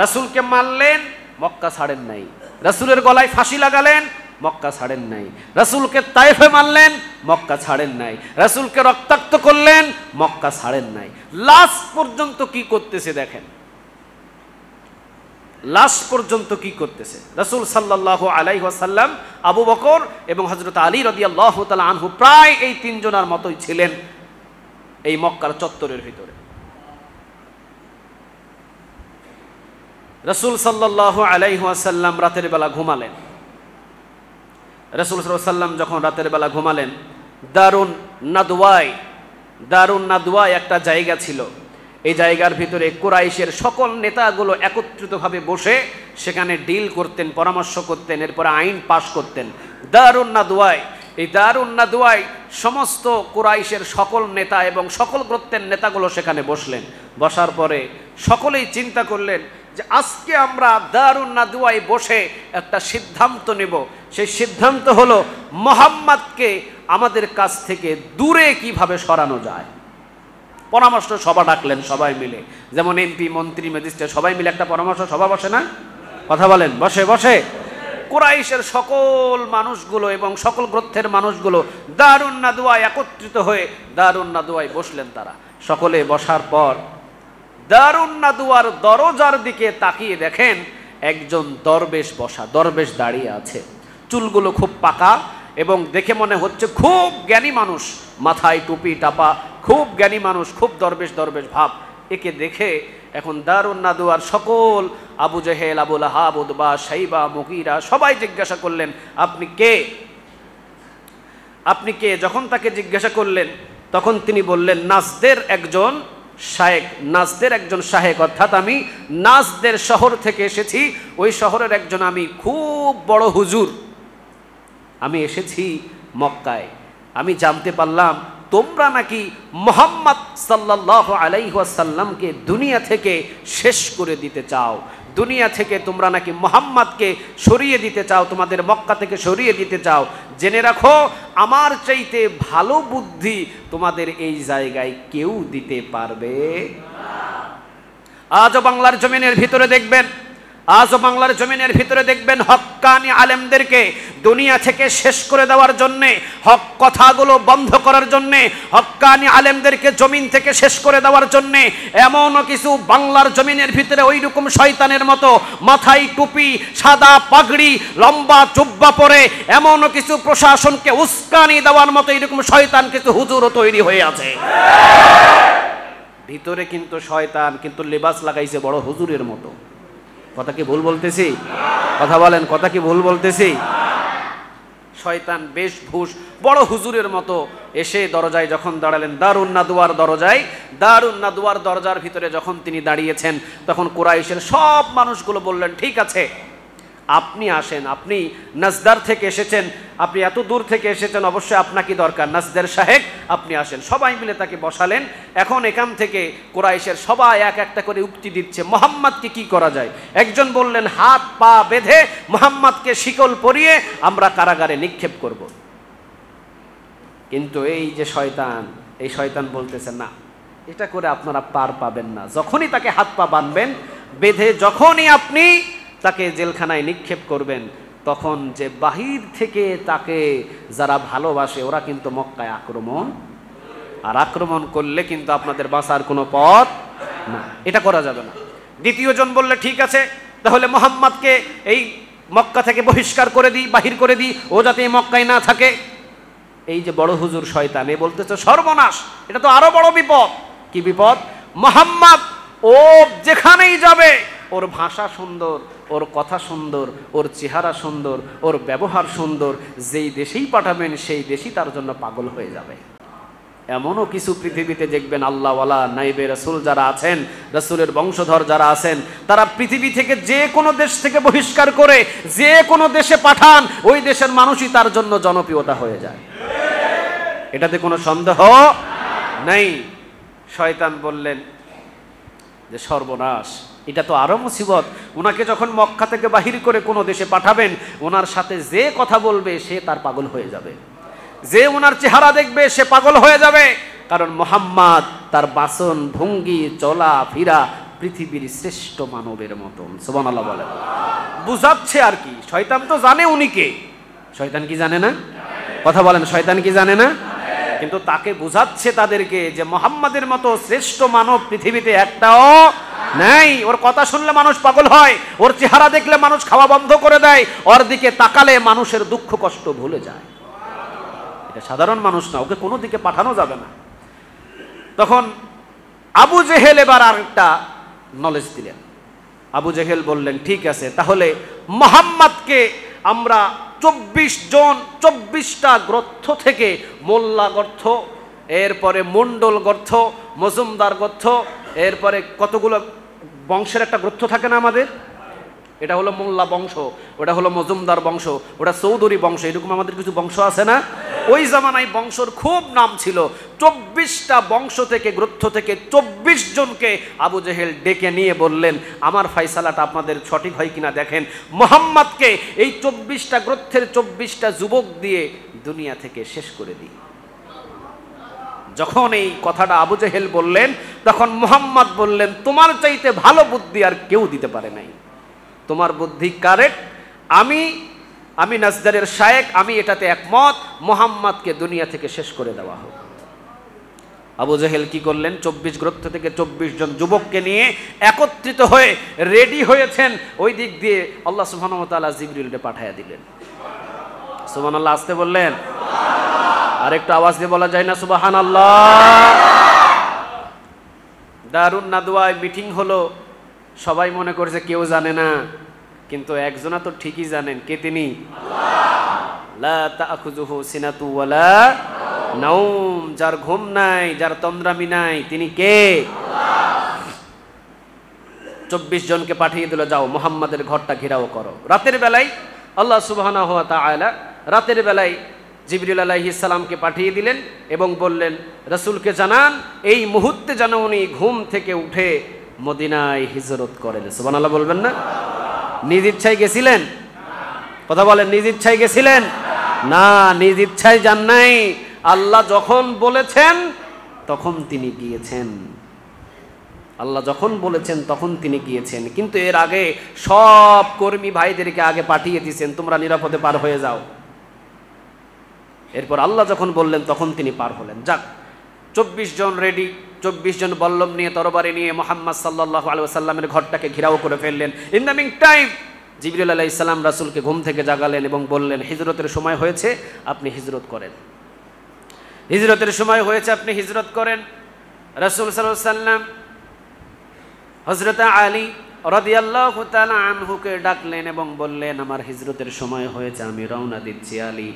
রাসূলকে মারলেন, মক্কা ছাড়েন নাই। রাসূলের গলায় ফাঁসি লাগালেন, মক্কা ছাড়েন নাই। রাসূলকে তায়েফে মারলেন, মক্কা ছাড়েন নাই। রাসূলকে রক্তাক্ত করলেন, মক্কা ছাড়েন নাই। লাস্ট পর্যন্ত কি করতেছে দেখেন, লাস্ট পর্যন্ত কি করতেছে। রাসূল সাল্লাল্লাহু আলাইহি ওয়াসাল্লাম, আবু বকর এবং হযরত আলী রাদিয়াল্লাহু তাআলা আনহু প্রায় এই 3 জনের মতোই ছিলেন এই মক্কার চত্বরের ভিতরে। রাসূল সাল্লাল্লাহু আলাইহি ওয়াসাল্লাম রাতের বেলা ঘুমালেন। রাসূল সাল্লাল্লাহু আলাইহি ওয়াসাল্লাম যখন রাতের বেলা ঘুমালেন, দারুন নাদওয়ায় একটা জায়গা ছিল। এই জায়গার ভিতরে কুরাইশের সকল নেতাগুলো একত্রিতভাবে বসে সেখানে ডিল করতেন, পরামর্শ করতেন, এরপরে আইন পাশ করতেন। দারুন নাদওয়ায় এই দারুন নাদওয়ায় সমস্ত কুরাইশের সকল নেতা এবং সকল গোত্রের নেতাগুলো সেখানে বসলেন। বসার পরে সকলেই চিন্তা করলেন যে আজকে আমরা দারুন নাদওয়ায় বসে একটা সিদ্ধান্ত নেব। সেই সিদ্ধান্ত হলো মুহাম্মদকে আমাদের কাছ থেকে দূরে কিভাবে সরানো যায়। পরামর্শ সভা ডাকলেন সবাই মিলে, যেমন এমপি, মন্ত্রী, ম্যাজিস্ট্রেট সবাই মিলে একটা পরামর্শ সভা বসে না? কথা বলেন, বসে বসে কুরাইশের সকল মানুষগুলো এবং সকল গোত্রের মানুষগুলো দারুন নাদওয়ায় একত্রিত হয়ে দারুন নাদওয়ায় বসলেন। তারা সকলে বসার পর দারুন নাদওয়ার দরজার দিকে তাকিয়ে দেখেন একজন দরবেশ বসা, দরবেশ দাঁড়িয়ে আছে। চুলগুলো খুব পাকা এবং দেখে মনে হচ্ছে খুব জ্ঞানী মানুষ, মাথায় টুপি টাপা, খুব জ্ঞানী মানুষ, খুব দরবেশ দরবেশ ভাব। একে দেখে এখন দারুন নাদওয়ার সকল আবু জেহেল, আবু লাহাব, উতবা, শাইবা, মুগীরা সবাই জিজ্ঞাসা করলেন আপনি কে, আপনি কে? যখন তাকে জিজ্ঞাসা করলেন তখন তিনি বললেন নাজদের একজন শায়েখ, নাজদের একজন শায়েখ, অর্থাৎ আমি নাজদের শহর থেকে এসেছি, ওই শহরের একজন আমি খুব বড় হুজুর, আমি এসেছি মক্কায়। আমি জানতে পারলাম তোমরা নাকি মুহাম্মদ সাল্লাল্লাহু আলাইহি ওয়াসাল্লামকে দুনিয়া থেকে শেষ করে দিতে চাও, দুনিয়া থেকে তোমরা নাকি মুহাম্মদকে সরিয়ে দিতে চাও, তোমাদের মক্কা থেকে সরিয়ে দিতে চাও। জেনে রাখো আমার চাইতে ভালো বুদ্ধি তোমাদের এই জায়গায় কেউ দিতে পারবে না। আজও বাংলার জমিনের ভিতরে দেখবেন, আজও বাংলার জমিনের ভিতরে দেখবেন হক্কানি আলেমদেরকে দুনিয়া থেকে শেষ করে দেওয়ার জন্যে, হক কথাগুলো বন্ধ করার জন্যে, হক্কানি আলেমদেরকে জমিন থেকে শেষ করে দেওয়ার জন্যে এমনও কিছু বাংলার জমিনের ভিতরে ওই রকম শয়তানের মতো মাথায় টুপি, সাদা পাগড়ি, লম্বা জুব্বা পরে এমনও কিছু প্রশাসনকে উস্কানি দেওয়ার মতো এইরকম শয়তান কিছু হুজুরও তৈরি হয়ে আছে। ভিতরে কিন্তু শয়তান কিন্তু লেবাস লাগাইছে বড় হুজুরের মতো। কথা কি ভুল বলতেছি? কথা বলেন, কথা কি ভুল বলতেছি? শয়তান বেশভূষ বড় হুজুরের মতো এসে দরজায় যখন দাঁড়ালেন, দারুন নাদওয়ার দরজায়, দারুন নাদওয়ার দরজার ভিতরে যখন তিনি দাঁড়িয়েছেন তখন কুরাইশের সব মানুষগুলো বললেন ঠিক আছে আপনি আসেন, আপনি নাজদার থেকে এসেছেন, আপনি এত দূর থেকে এসেছেন, অবশ্যই আপনাকে দরকার, নাজদের শাহেক আপনি আসেন। সবাই মিলে তাকে বসালেন। এখন এখান থেকে কুরাইশের সবাই এক একটা করে উক্তি দিচ্ছে মুহাম্মদকে কি করা যায়। একজন বললেন হাত পা বেঁধে মুহাম্মদকে শিকল পরিয়ে আমরা কারাগারে নিক্ষেপ করব। কিন্তু এই যে শয়তান, এই শয়তান বলতেছে না, এটা করে আপনারা পার পাবেন না। যখনই তাকে হাত পা বাঁধবেন বেঁধে, যখনই আপনি তাকে জেলখানায় নিক্ষেপ করবেন, তখন যে বাহির থেকে তাকে যারা ভালোবাসে ওরা কিন্তু মক্কায় আক্রমণ, আর আক্রমণ করলে কিন্তু আপনাদের বাঁচার কোনো পথ না, এটা করা যাবে না। দ্বিতীয় জন বললে ঠিক আছে তাহলে মুহাম্মদকে এই মক্কা থেকে বহিষ্কার করে দিই, বাহির করে দিই, ও যাতে এই মক্কায় না থাকে। এই যে বড় হুজুর শয়তান এ বলতেছে সর্বনাশ, এটা তো আরো বড় বিপদ। কি বিপদ? মুহাম্মদ ও যেখানেই যাবে ওর ভাষা সুন্দর, ওর কথা সুন্দর, ওর চেহারা সুন্দর, ওর ব্যবহার সুন্দর, যেই দেশেই পাঠাবেন সেই দেশই তার জন্য পাগল হয়ে যাবে। এমনও কিছু পৃথিবীতে দেখবেন আল্লাহওয়ালা নাইবে রাসূল যারা আছেন, রাসূলের বংশধর যারা আছেন, তারা পৃথিবী থেকে যে কোনো দেশ থেকে বহিষ্কার করে যে কোনো দেশে পাঠান, ওই দেশের মানুষই তার জন্য জনপ্রিয়তা হয়ে যায়, এটাতে কোনো সন্দেহ নেই। শয়তান বললেন যে সর্বনাশ, এটা তো আরো মুসিবত। ওনাকে যখন মক্কা থেকে বাহির করে কোনো দেশে পাঠাবেন, ওনার সাথে যে কথা বলবে সে তার পাগল হয়ে যাবে, যে ওনার চেহারা দেখবে সে পাগল হয়ে যাবে। কারণ মুহাম্মদ তার বাসন ভঙ্গি চলা ফিরা পৃথিবীর শ্রেষ্ঠ মানবের মতন। সুবহানাল্লাহ বলেন। বুঝাচ্ছে আর কি, শয়তান তো জানে উনি কে। শয়তান কি জানে না? কথা বলেন, শয়তান কি জানে না? কিন্তু তাকে বুঝাচ্ছে তাদেরকে যে মুহাম্মাদের মতো শ্রেষ্ঠ মানব পৃথিবীতে একটাও নাই। ওর কথা শুনলে মানুষ পাগল হয়, ওর চেহারা দেখলে মানুষ খাওয়া বন্ধ করে দেয়, ওর দিকে তাকালে মানুষের দুঃখ কষ্ট ভুলে যায়। এটা সাধারণ মানুষ না, ওকে কোনো দিকে পাঠানো যাবে না। তখন আবু জেহেল এবার আরেকটা নলেজ দিলেন। আবু জেহেল বললেন ঠিক আছে তাহলে মুহাম্মদকে আমরা 24টা গ্রন্থ থেকে, মোল্লা গ্রন্থ, এরপরে মন্ডল গ্রন্থ, মজুমদার গ্রন্থ, এরপরে কতগুলো বংশের একটা গ্রন্থ থাকে না আমাদের, এটা হলো মোল্লা বংশ, ওটা হলো মজুমদার বংশ, ওটা চৌধুরী বংশ, এরকম আমাদের কিছু বংশ আছে না। ওই জামানায় বংশর খুব নাম ছিল। 24টা বংশ থেকে, গোত্র থেকে 24 জনকে আবু জেহেল ডেকে নিয়ে বললেন, আমার ফয়সালাটা আপনাদের সঠিক হয় কিনা দেখেন, মুহাম্মদকে এই 24টা গোত্রের 24টা যুবক দিয়ে দুনিয়া থেকে শেষ করে দিই। যখন এই কথাটা আবু জেহেল বললেন, তখন মুহাম্মদ বললেন, তোমার চাইতে ভালো বুদ্ধি আর কেউ দিতে পারে নাই। তোমার বুদ্ধি কারেক্ট, আমি নাজদারের শায়েখ, আমি এটাতে একমত, মুহাম্মদকে দুনিয়া থেকে শেষ করে দেওয়া হোক। আবু জেহেল কি করলেন? 24 গোত্র থেকে 24 জন যুবককে নিয়ে একত্রিত হয়ে রেডি হয়েছেন। ওই দিক দিয়ে আল্লাহ সুবহানাহু ওয়া তাআলা জিবরিলকে পাঠিয়ে দিলেন। সুবহানাল্লাহ, আসতে বললেন, আর একটু আওয়াজ দিয়ে বলা যায় না সুবহানাল্লাহ? দারুন নাদওয়ায় মিটিং হলো, সবাই মনে করছে কেউ জানে না, কিন্তু একজনা তো ঠিকই জানেন। কে তিনি? লা তাখুযুহু সিনাতু ওয়ালা নাওম, যার ঘুম নাই, যার তন্দ্রামি নাই, তিনি কে? 24 জনকে পাঠিয়ে দিল, যাও মুহাম্মাদের ঘরটা ঘেরাও করো। রাতের বেলায় আল্লাহ সুবহানাহু ওয়া তাআলা রাতের বেলায় জিবরিল আলাইহিস সালামকে পাঠিয়ে দিলেন এবং বললেন, রাসূলকে জানান এই মুহূর্তে যেন উনি ঘুম থেকে উঠে মদিনায় হিজরত করেন। সুবহানাল্লাহ বলবেন না? নিজ ইচ্ছায় গেছিলেন? কথা বলেন, নিজ ইচ্ছায় গেছিলেন? না, নিজ ইচ্ছায় যান নাই। আল্লাহ যখন বলেছেন তখন তিনি গিয়েছেন। আল্লাহ যখন বলেছেন তখন তিনি গিয়েছেন, কিন্তু এর আগে সব কর্মী ভাইদেরকে আগে পাঠিয়ে দিয়েছেন, তোমরা নিরাপদে পার হয়ে যাও। এরপর আল্লাহ যখন বললেন তখন তিনি পার হলেন। যাক, 24 জন রেডি, 24 জন বল্লম নিয়ে, তরবারি নিয়ে মুহাম্মদ সাল্লাল্লাহু আলাইহি ওয়াসাল্লামের ঘরটাকে ঘেরাও করে ফেললেন। ইন দ্য মিন টাইম জিবরিল আলাইহিস সালাম রাসূলকে ঘুম থেকে জাগালেন এবং বললেন, হিজরতের সময় হয়েছে, আপনি হিজরত করেন। হিজরতের সময় হয়েছে, আপনি হিজরত করেন। রাসূল সাল্লাল্লাহু আলাইহি ওয়াসাল্লাম হযরত আলী রাদিয়াল্লাহু তাআলা আনহুকে ডাকলেন এবং বললেন, আমার হিজরতের সময় হয়েছে, আমি রওনা দিচ্ছি। আলী,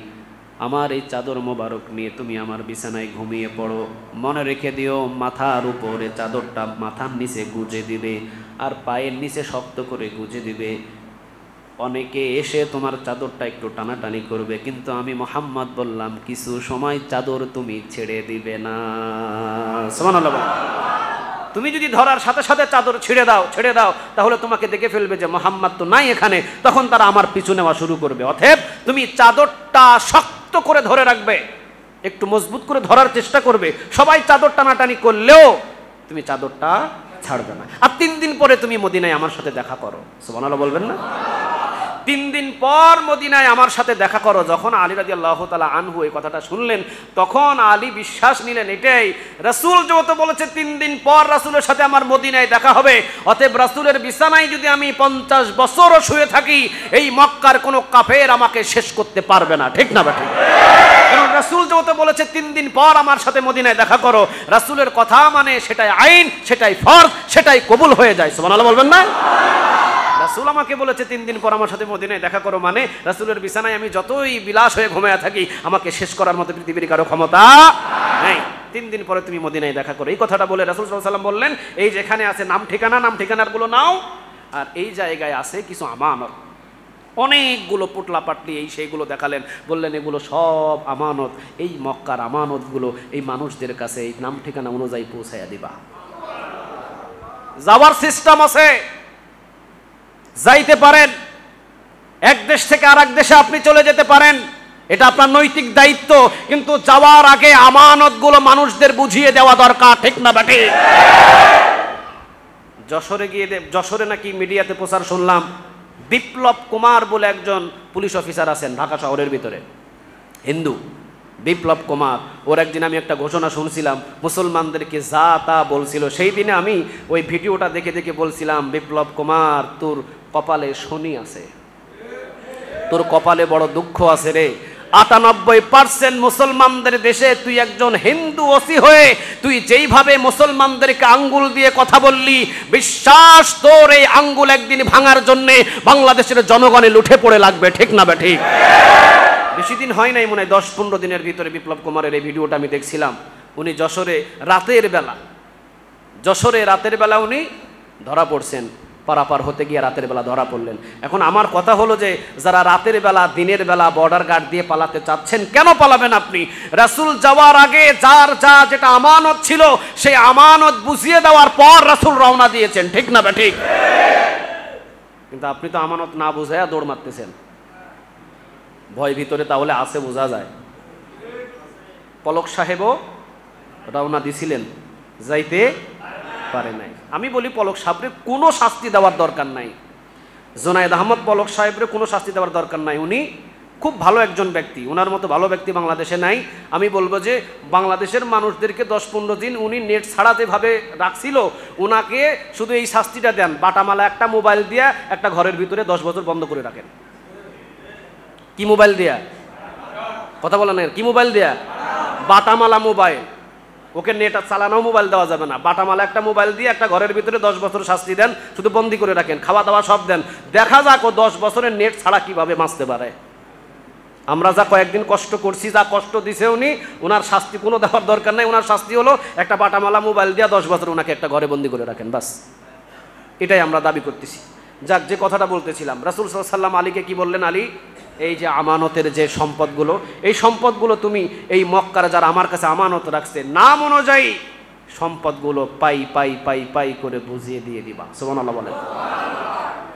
আমার এই চাদর মোবারক নিয়ে তুমি আমার বিছানায় ঘুমিয়ে পড়ো। মনে রেখে দিও, মাথার উপরে চাদরটা মাথার নিচে গুজে দিবে আর পায়ের নিচে শক্ত করে গুজে দিবে। অনেকে এসে তোমার চাদরটা একটু টানাটানি করবে, কিন্তু আমি মুহাম্মদ বললাম, কিছু সময় চাদর তুমি ছেড়ে দিবে না। সুবহানাল্লাহ। তুমি যদি ধরার সাথে সাথে চাদর ছেড়ে দাও তাহলে তোমাকে দেখে ফেলবে যে মুহাম্মদ তো নাই এখানে, তখন তারা আমার পিছু নেওয়া শুরু করবে। অতএব তুমি চাদরটা শক্ত করে ধরে রাখবে, একটু মজবুত করে ধরার চেষ্টা করবে। সবাই চাদর টানাটানি করলেও তুমি চাদরটা ছাড়বে না। আর 3 দিন পরে তুমি মদিনায় আমার সাথে দেখা করো। সুবহানাল্লাহ বলবেন না? 3 দিন পর মদিনায় আমার সাথে দেখা করো। যখন আলী রাদিয়াল্লাহু তাআলা আনহু এই কথাটা শুনলেন, তখন আলী বিশ্বাস নিলেন, এটাই রাসূল যেহেতু বলেছে 3 দিন পর রাসূলের সাথে আমার মদিনায় দেখা হবে, অতএব রাসূলের বিছানায় যদি আমি 50 বছরও শুয়ে থাকি, এই মক্কার কোনো কাফের আমাকে শেষ করতে পারবে না। ঠিক না বেঠিক? কারণ রাসূল যেহেতু বলেছে 3 দিন পর আমার সাথে মদিনায় দেখা করো, রাসূলের কথা মানে সেটাই আইন, সেটাই ফরজ, সেটাই কবুল হয়ে যায়। সুবহানাল্লাহ বলবেন না? রাসূল আমাকে বলেছে 3 দিন পর আমার সাথে মদিনায় দেখা করো, মানে রাসূলের বিছানায় আমি যতই বিলাস হয়ে ঘুমিয়ে থাকি, আমাকে শেষ করার মতো পৃথিবীর কারো ক্ষমতা নেই। 3 দিন পরে তুমি মদিনায় দেখা করো। এই কথাটা বলে রাসূল সাল্লাল্লাহু আলাইহি ওয়াসাল্লাম বললেন, এই যেখানে আছে নাম ঠিকানাগুলো নাও, আর এই জায়গায় আছে কিছু আমানত। অনেকগুলো পুটলা পাটলি এই সেইগুলো দেখালেন, বললেন এগুলো সব আমানত, এই মক্কার আমানতগুলো এই মানুষদের কাছে এই নাম ঠিকানা অনুযায়ী পৌঁছাইয়া দিবা। যাওয়ার সিস্টেম আছে, যাইতে পারেন, এক দেশ থেকে আরেক দেশে আপনি চলে যেতে পারেন, এটা আপনার নৈতিক দায়িত্ব, কিন্তু যাওয়ার আগে আমানতগুলো মানুষদের বুঝিয়ে দেওয়া দরকার। ঠিক না বেটি? যশোরে নাকি মিডিয়াতে প্রচার শুনলাম, বিপ্লব কুমার বলে একজন পুলিশ অফিসার আছেন ঢাকা শহরের ভিতরে, হিন্দু, বিপ্লব কুমার। ওর একদিন আমি একটা ঘোষণা শুনছিলাম, মুসলমানদেরকে যা তা বলছিল। সেই দিনে আমি ওই ভিডিওটা দেখে বলছিলাম, বিপ্লব কুমার, তোর কপালে শনি আছে, তোর কপালে বড় দুঃখ আছে রে। 98% মুসলমানদের দেশে তুই একজন হিন্দু ওসি হয়ে তুই যেইভাবে মুসলমানদেরকে আঙ্গুল দিয়ে কথা বললি, বিশ্বাস তোর এই আঙ্গুল একদিন ভাঙার জন্যে বাংলাদেশের জনগণে লুঠে পড়ে লাগবে। ঠিক না বেঠিক? বেশি দিন হয় নাই, মনে হয় 10-15 দিনের ভিতরে বিপ্লব কুমারের এই ভিডিওটা আমি দেখছিলাম। উনি যশোরে রাতের বেলা উনি ধরা পড়ছেন। পারাপার হতে গিয়ে রাতের বেলা ধরা পড়লেন। এখন আমার কথা হলো যে যারা রাতের বেলা দিনের বেলা বর্ডার গার্ড দিয়ে পালাতে চাচ্ছেন, কেন পালাবেন আপনি? রাসূল যাওয়ার আগে যার যা যেটা আমানত ছিল সেই আমানত বুঝিয়ে দেওয়ার পর রাসূল রওনা দিয়েছেন, ঠিক না বা ঠিক? কিন্তু আপনি তো আমানত না বুঝাইয়া দৌড় মারতেছেন। ভয় ভিতরে তাহলে আছে, বোঝা যায়। পলক সাহেবও রওনা দিছিলেন, যাইতে পারে নাই। আমি বলি পলক সাহেবরে কোনো শাস্তি দেওয়ার দরকার নাই। জুনায়েদ আহমদ পলক সাহেবরে কোনো শাস্তি দেওয়ার দরকার নাই। উনি খুব ভালো একজন ব্যক্তি, ওনার মতো ভালো ব্যক্তি বাংলাদেশে নাই। আমি বলবো যে বাংলাদেশের মানুষদেরকে 10-15 দিন উনি নেট ছাড়া যেভাবে রাখছিল, ওনাকে শুধু এই শাস্তিটা দেন, বাটামালা একটা মোবাইল দিয়া একটা ঘরের ভিতরে 10 বছর বন্ধ করে রাখেন। কি মোবাইল দিয়া? কথা বলেন, কি মোবাইল দিয়া? বাটামালা মোবাইল। ওকে নেট চালানো মোবাইল দেওয়া যাবে না, বাটামালা একটা মোবাইল দিয়ে একটা ঘরের ভিতরে 10 বছর শাস্তি দেন, শুধু বন্দি করে রাখেন, খাওয়া দাওয়া সব দেন, দেখা যাক ও 10 বছরের নেট ছাড়া কিভাবে বাঁচতে পারে। আমরা যা কয়েকদিন কষ্ট করছি, যা কষ্ট দিছে উনি, ওনার শাস্তি কোনো দেওয়ার দরকার নাই। ওনার শাস্তি হলো একটা বাটামালা মোবাইল দিয়ে 10 বছর ওনাকে একটা ঘরে বন্দি করে রাখেন, বাস। এটাই আমরা দাবি করতেছি। যাক, যে কথাটা বলতেছিলাম, রাসূল সাল্লাল্লাহু আলাইহি ওয়াসাল্লাম আলীকে কি বললেন? আলী, এই যে আমানতের যে সম্পদগুলো, এই সম্পদগুলো তুমি এই মক্কার যারা আমার কাছে আমানত রাখছে, নাম অনুযায়ী সম্পদগুলো পাই পাই পাই পাই করে বুঝিয়ে দিয়ে দিবা। সুবহানাল্লাহ বলেন।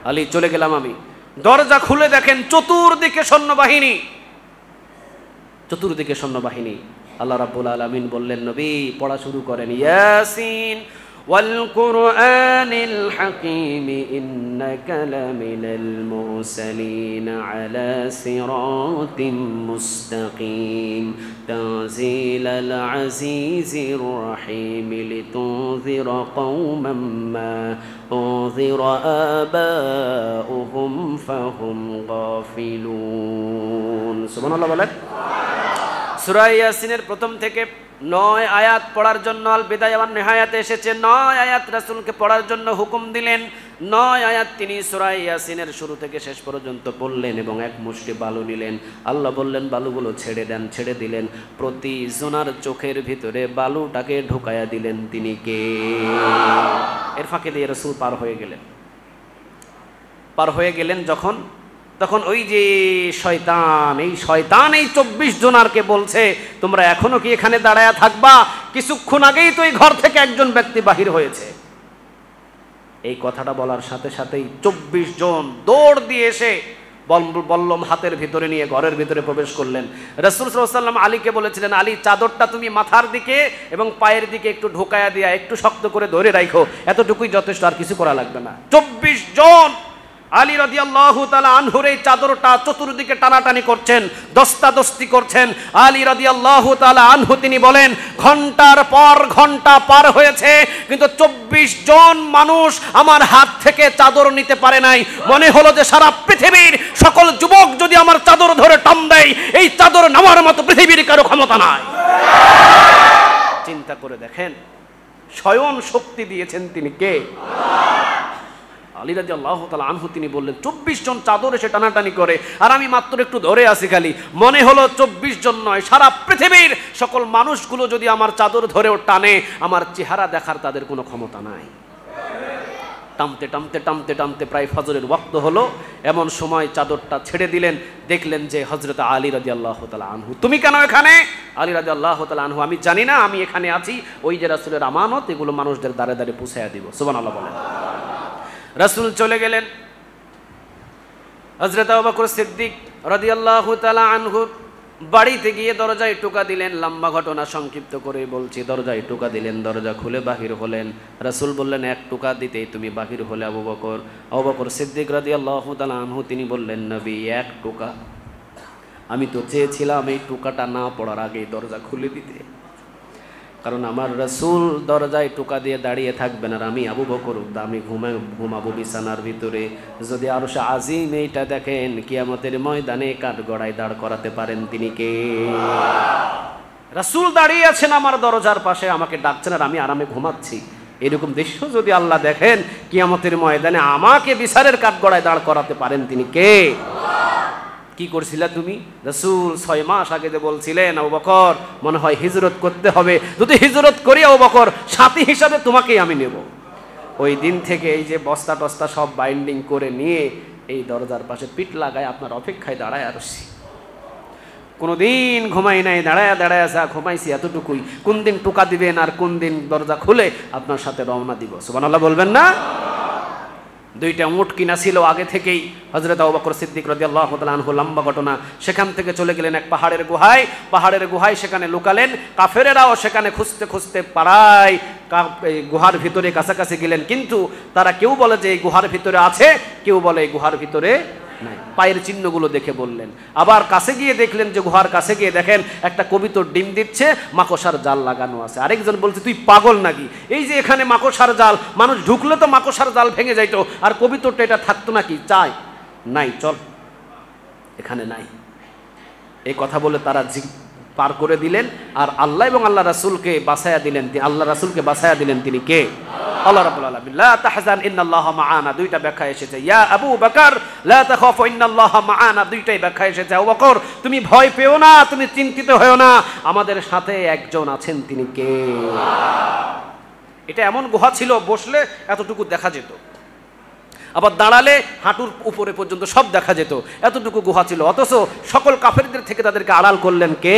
আলী, চলে গেলাম আমি। দরজা খুলে দেখেন চতুর্দিকে সৈন্যবাহিনী, চতুর্দিকে সৈন্যবাহিনী। আল্লাহ রাব্বুল আলামিন বললেন, নবী পড়া শুরু করেন, ইয়াসিন ওয়াল কুরআনিল হাকীম ইন্নাকা লামিনাল মুরসালিন আলা সিরাতিম মুস্তাকিম তানজিলাল আজিজির রহিম লিতুনযিরা কওমান মা উনযিরা আবাউহুম ফাহুম গাফিলুন। সুবহানাল্লাহ বলেন। সূরা ইয়াসিনের প্রথম থেকে 9 আয়াত পড়ার জন্য আল বিদায়া ওয়ান নিহায়াতে এসেছে। 9 আয়াত রাসূলকে পড়ার জন্য হুকুম দিলেন। 9 আয়াত তিনি সূরা ইয়াসিনের শুরু থেকে শেষ পর্যন্ত পড়লেন এবং এক মুষ্টি বালু নিলেন। আল্লাহ বললেন, বালুগুলো ছেড়ে দেন। ছেড়ে দিলেন। প্রতি জনার চোখের ভিতরে বালুটাকে ঢুকায়া দিলেন। তিনি কে? এর ফাঁকে দিয়ে রাসূল পার হয়ে গেলেন। পার হয়ে গেলেন যখন, তখন ওই যে শয়তান, এই শয়তান এই 24 জনারকে বলছে, তোমরা এখনো কি এখানে দাঁড়ায়া থাকবা? কিছুক্ষণ আগেই তো এই ঘর থেকে একজন ব্যক্তি বাহির হয়েছে। এই কথাটা বলার সাথে সাথেই 24 জন দৌড় দিয়ে এসে বল্লম হাতের ভিতরে নিয়ে ঘরের ভিতরে প্রবেশ করলেন। রাসূল সাল্লাল্লাহু আলাইহি ওয়াসাল্লাম আলীকে বলেছিলেন, আলী, চাদরটা তুমি মাথার দিকে এবং পায়ের দিকে একটু ঢোকায়া দিয়া একটু শক্ত করে ধরে রাখো, এতটুকুই যথেষ্ট, আর কিছু করা লাগবে না। 24 জন আলী রাদিয়াল্লাহু তাআলা আনহুর এই চাদরটা চতুর্দিকে টানাটানি করছেন, দস্তাদস্তি করছেন। আলী রাদিয়াল্লাহু তাআলা আনহু তিনি বলেন, ঘন্টার পর ঘন্টা পার হয়েছে, কিন্তু 24 জন মানুষ আমার হাত থেকে চাদর নিতে পারে নাই। মনে হলো যে সারা পৃথিবীর সকল যুবক যদি আমার চাদর ধরে টান দেয়, এই চাদর নামার মতো পৃথিবীর কারো ক্ষমতা নাই। চিন্তা করে দেখেন, স্বয়ং শক্তি দিয়েছেন তিনি কে? আলী রাদিয়াল্লাহু তাআলা আনহু তিনি বললেন, 24 জন চাদর এসে টানাটানি করে, আর আমি মাত্র একটু ধরে আছি খালি। মনে হলো 24 জন নয়, সারা পৃথিবীর সকল মানুষগুলো যদি আমার চাদর ধরেও টানে, আমার চেহারা দেখার তাদের কোনো ক্ষমতা নাই। টানতে টানতে টানতে টানতে প্রায় ফজরের ওয়াক্ত হলো। এমন সময় চাদরটা ছেড়ে দিলেন, দেখলেন যে হযরত আলী রাদিয়াল্লাহু তাআলা আনহু। তুমি কেন এখানে? আলী রাদিয়াল্লাহু তাআলা আনহু, আমি জানি না, আমি এখানে আছি ওই যে রাসূলের আমানত, এগুলো মানুষদের দ্বারে দ্বারে পৌঁছায়া দিব। সুবহানাল্লাহ বলেন। রাসূল চলে গেলেন। হযরত আবু বকর সিদ্দিক রাদিয়াল্লাহু তাআলা আনহু বাড়িতে গিয়ে দরজায় টোকা দিলেন। লম্বা ঘটনা সংক্ষিপ্ত করে বলছি। দরজায় টোকা দিলেন, দরজা খুলে বাহির হলেন। রাসূল বললেন, এক টোকা দিতেই তুমি বাহির হলে আবু বকর? আবু বকর সিদ্দিক রাদিয়াল্লাহু তাআলা আনহু তিনি বললেন, নবী, এক টোকা। আমি তো চেয়েছিলাম এই টোকাটা না পড়ার আগেই দরজা খুলে দিতে, কারণ আমার রাসূল দরজায় টোকা দিয়ে দাঁড়িয়ে থাকবেন, আর আমি আবু বকর আমি ঘুমাবো বিছানার ভিতরে। যদি আরশে আজিম এইটা দেখেন, কিয়ামতের ময়দানে কাঠগড়ায় দাঁড় করাতে পারেন তিনি কে? রাসূল দাঁড়িয়ে আছেন আমার দরজার পাশে, আমাকে ডাকছেন, আর আমি আরামে ঘুমাচ্ছি। এরকম দৃশ্য যদি আল্লাহ দেখেন, কিয়ামতের ময়দানে আমাকে বিচারের কাঠগড়ায় দাঁড় করাতে পারেন তিনি কে? কি করছিলা তুমি? রাসূল 6 মাস আগে যে বলছিলেন, আবু বকর মনে হয় হিজরত করতে হবে, যদি হিজরত করি আবু বকর সাথী হিসাবে তোমাকেই আমি নেব। ওই দিন থেকে এই যে বস্তা টস্তা সব বাইন্ডিং করে নিয়ে এই দরজার পাশে পিঠ লাগায় আপনার অপেক্ষায় দাঁড়ায় আসছি। কোনোদিন ঘুমাই নাই, দাঁড়ায় দাঁড়ায় যা ঘুমাইছি এতটুকুই, কোন দিন টোকা দিবেন আর কোন দিন দরজা খুলে আপনার সাথে রওনা দিব। সুবহানাল্লাহ বলবেন না? দুইটা উট কিনা ছিল আগে থেকেই হযরত আবু বকর সিদ্দিক রাদিয়াল্লাহু তাআলা আনহু, লম্বা ঘটনা। সেখান থেকে চলে গেলেন এক পাহাড়ের গুহায় সেখানে লুকালেন। কাফেরেরাও সেখানে খুঁজতে খুঁজতে পাড়ায় গুহার ভিতরে কাছাকাছি গেলেন, কিন্তু তারা কেউ বলে যে এই গুহার ভিতরে আছে, কেউ বলে এই গুহার ভিতরে নাই। পায়ের চিহ্নগুলো দেখে বললেন। আবার কাছে গিয়ে দেখলেন যে গুহার কাছে গিয়ে দেখেন একটা কবিতর ডিম দিচ্ছে, মাকড়সার জাল লাগানো আছে। আরেকজন বলছে তুই পাগল নাকি, এই যে এখানে মাকড়সার জাল, মানুষ ঢুকলে তো মাকড়সার জাল ভেঙে যাইতো, আর কবিতরটা এটা থাকতো নাকি? চাই নাই, চল এখানে নাই। এই কথা বলে তারা পার করে দিলেন। আর আল্লাহ এবং আল্লাহ রাসূলকে বাঁচায়া দিলেন। আল্লাহ রাসূলকে বাঁচায়া দিলেন তিনি কে? আল্লাহ রাব্বুল আলামিন। লা তাহজান ইন্নাল্লাহা মাআনা, দুইটা ব্যাখ্যা এসেছে। ইয়া আবু বকর লা তাখাফু ইন্নাল্লাহা মাআনা, দুইটাই ব্যাখ্যা এসেছে। আবু বকর তুমি ভয় পেও না, তুমি চিন্তিত হয়ো না, আমাদের সাথে একজন আছেন, তিনি কে? এটা এমন গুহা ছিল, বসলে এতটুকু দেখা যেত, আবার দাঁড়ালে হাঁটুর উপরে পর্যন্ত সব দেখা যেত, এতটুকু গুহা ছিল। অথচ সকল কাফেরদের থেকে তাদেরকে আড়াল করলেন কে?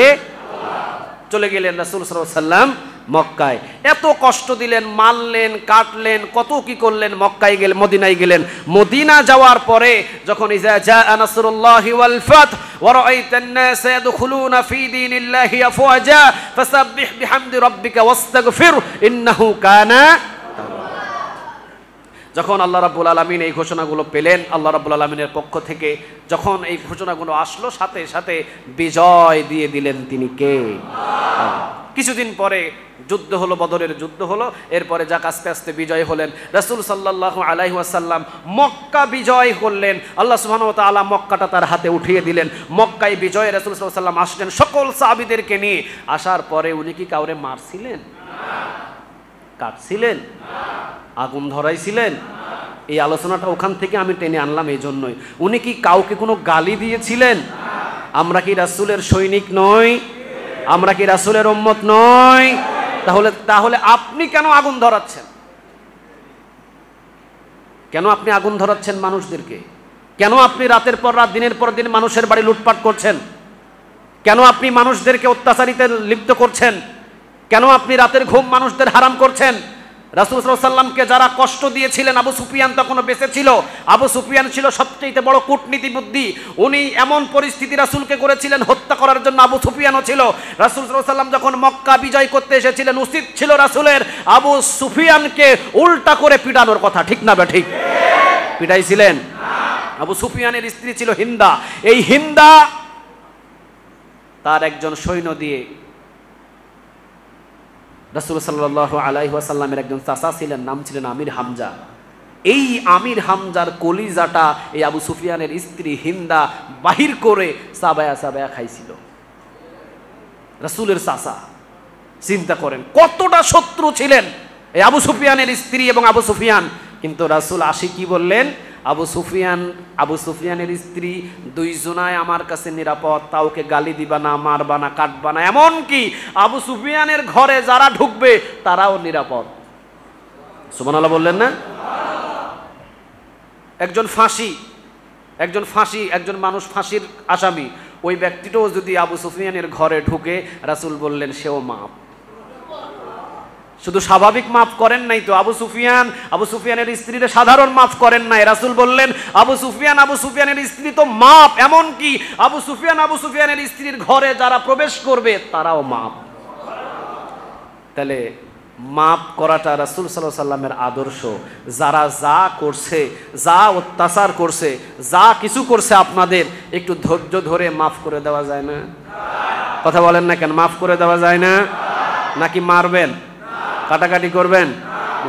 চলে গেলেন রাসূল সাল্লাল্লাহু আলাইহি ওয়াসাল্লাম মক্কায়। এত কষ্ট দিলেন, মারলেন, কাটলেন, কত কি করলেন। মক্কায় গেলেন, মদিনায় গেলেন। মদিনা যাওয়ার পরে যখন ইজা জাআ নাসরুল্লাহি ওয়াল ফাত ওয়া রাআইতান নাস ইয়াদখুলুনা ফি দীনিল্লাহি আফওয়াজা ফাসাব্বিহ বিহামদি রাব্বিকা ওয়াস্তাগফির ইন্নাহু কানা। যখন আল্লাহ রাব্বুল আলামিন এই ঘোষণাগুলো পেলেন আল্লাহ রাব্বুল আলামিনের পক্ষ থেকে, যখন এই ঘোষণাগুলো আসলো, সাথে সাথে বিজয় দিয়ে দিলেন তিনি কে? কিছুদিন পরে যুদ্ধ হলো, বদরের যুদ্ধ হলো। এরপরে যাক আস্তে আস্তে বিজয় হলেন। রাসূল সাল্লাল্লাহু আলাইহি ওয়াসাল্লাম মক্কা বিজয় করলেন। আল্লাহ সুবহানাহু ওয়া তাআলা মক্কাটা তার হাতে উঠিয়ে দিলেন। মক্কায় বিজয়ে রাসূল সাল্লাল্লাহু আলাইহি ওয়াসাল্লাম আসলেন সকল সাহাবীদেরকে নিয়ে। আসার পরে উনি কি কাউরে মারছিলেন? কাটছিলেন? আগুন ধরাইছিলেন? এই আলোচনাটা ওখান থেকে আমি টেনে আনলাম এই জন্যই। উনি কি কাউকে কোনো গালি দিয়েছিলেন? আমরা কি রাসূলের সৈনিক নই? আমরা কি রাসূলের উম্মত নই? তাহলে আপনি কেন আগুন ধরাচ্ছেন? কেন আপনি আগুন ধরাচ্ছেন মানুষদেরকে? কেন আপনি রাতের পর রাত, দিনের পর দিন মানুষের বাড়ি লুটপাট করছেন? কেন আপনি মানুষদেরকে অত্যাচারিতে লিপ্ত করছেন? কেন আপনি রাতের ঘুম মানুষদের হারাম করছেন? রাসূল সাল্লাল্লাহু আলাইহি ওয়াসাল্লামকে যারা কষ্ট দিয়েছিলেন, আবু সুফিয়ান তখনও বেঁচে ছিল। আবু সুফিয়ান ছিল সবচেয়ে বড় কূটনীতি বুদ্ধি। উনি এমন পরিস্থিতি রাসূলকে করেছিলেন হত্যা করার জন্য। আবু সুফিয়ানও ছিল। রাসূল সাল্লাল্লাহু আলাইহি ওয়াসাল্লাম যখন মক্কা বিজয় করতে এসেছিলেন, উচিত ছিল রাসূলের আবু সুফিয়ানকে উল্টা করে পিটানোর কথা, ঠিক না ঠিক? পিটাইছিলেন? আবু সুফিয়ানের স্ত্রী ছিল হিন্দা। এই হিন্দা তার একজন সৈন্য দিয়ে, রাসূল সাল্লাল্লাহু আলাইহি ওয়াসাল্লামের একজন চাচা ছিলেন, নাম ছিলেন আমির হামজা। এই আমির হামজার কলিজাটা এই আবু সুফিয়ানের স্ত্রী হিন্দা বাহির করে চাবায়া চাবায়া খাইছিল। রাসূলের চাচা, চিন্তা করেন কতটা শত্রু ছিলেন এই আবু সুফিয়ানের স্ত্রী এবং আবু সুফিয়ান। কিন্তু রাসূল আসি কি বললেন? আবু সুফিয়ানের স্ত্রী দুইজনায় আমার কাছে নিরাপদ, কাউকে গালি দিবা না, মারবা না, কাটবা না। এমনকি আবু সুফিয়ানের ঘরে যারা ঢুকবে তারাও নিরাপদ। সুবহানাল্লাহ বললেন না? একজন মানুষ ফাঁসির আসামি, ওই ব্যক্তিটাও যদি আবু সুফিয়ানের ঘরে ঢুকে, রাসূল বললেন সেও মাপ। শুধু স্বাভাবিক মাফ করেন নাই তো, আবু সুফিয়ানের স্ত্রীরে সাধারণ মাফ করেন নাই। রাসূল বললেন আবু সুফিয়ানের স্ত্রী তো মাপ, এমনকি আবু সুফিয়ানের স্ত্রীর ঘরে যারা প্রবেশ করবে তারাও মাপ। তাহলে মাপ করাটা রাসূল সাল্লাল্লাহু আলাইহি ওয়াসাল্লামের আদর্শ। যারা যা করছে, যা অত্যাচার করছে, যা কিছু করছে আপনাদের, একটু ধৈর্য ধরে মাফ করে দেওয়া যায় না? কথা বলেন না কেন? মাফ করে দেওয়া যায় না? নাকি মারবেন, কাটাকাটি করবেন,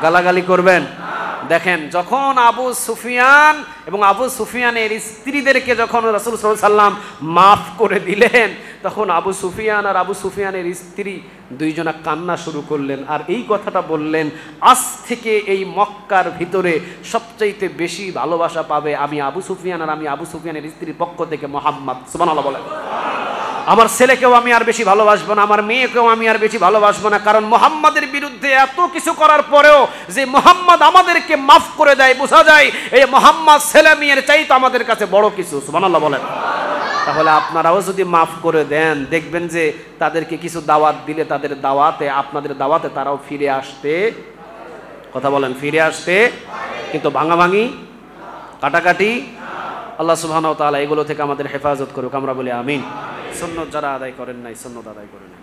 গালাগালি করবেন? দেখেন, যখন আবু সুফিয়ান এবং আবু সুফিয়ানের স্ত্রীদেরকে যখন রাসূল সাল্লাল্লাহু আলাইহি ওয়াসাল্লাম মাফ করে দিলেন, তখন আবু সুফিয়ান আর আবু সুফিয়ানের স্ত্রী দুইজনা কান্না শুরু করলেন। আর এই কথাটা বললেন, আজ থেকে এই মক্কার ভিতরে সবচাইতে বেশি ভালোবাসা পাবে আমি আবু সুফিয়ান আর আমি আবু সুফিয়ানের স্ত্রীর পক্ষ থেকে মুহাম্মদ। সুবহানাল্লাহ বলেন। আমার ছেলেকেও আমি আর বেশি ভালোবাসবো না, আমার মেয়েকেও আমি আর বেশি ভালোবাসবো না। কারণ মুহাম্মাদের বিরুদ্ধে এত কিছু করার পরেও যে মুহাম্মদ আমাদেরকে মাফ করে দেয়, বোঝা যায় এই মুহাম্মদ ছেলে মেয়ের চাইতে আমাদের কাছে বড় কিছু। সুবহানাল্লাহ বলেন। তাহলে আপনারাও যদি মাফ করে দেন, দেখবেন যে তাদেরকে কিছু দাওয়াত দিলে তাদের দাওয়াতে, আপনাদের দাওয়াতে তারাও ফিরে আসতে, কথা বলেন, ফিরে আসতে, কিন্তু ভাঙাভাঙি কাটাকাটি। আল্লাহ সুবহানাহু ওয়া তাআলা এগুলো থেকে আমাদের হেফাজত করুক, আমরা বলি আমিন। সুন্নত যারা আদায় করেন নাই, সুন্নত আদায় করে নেন।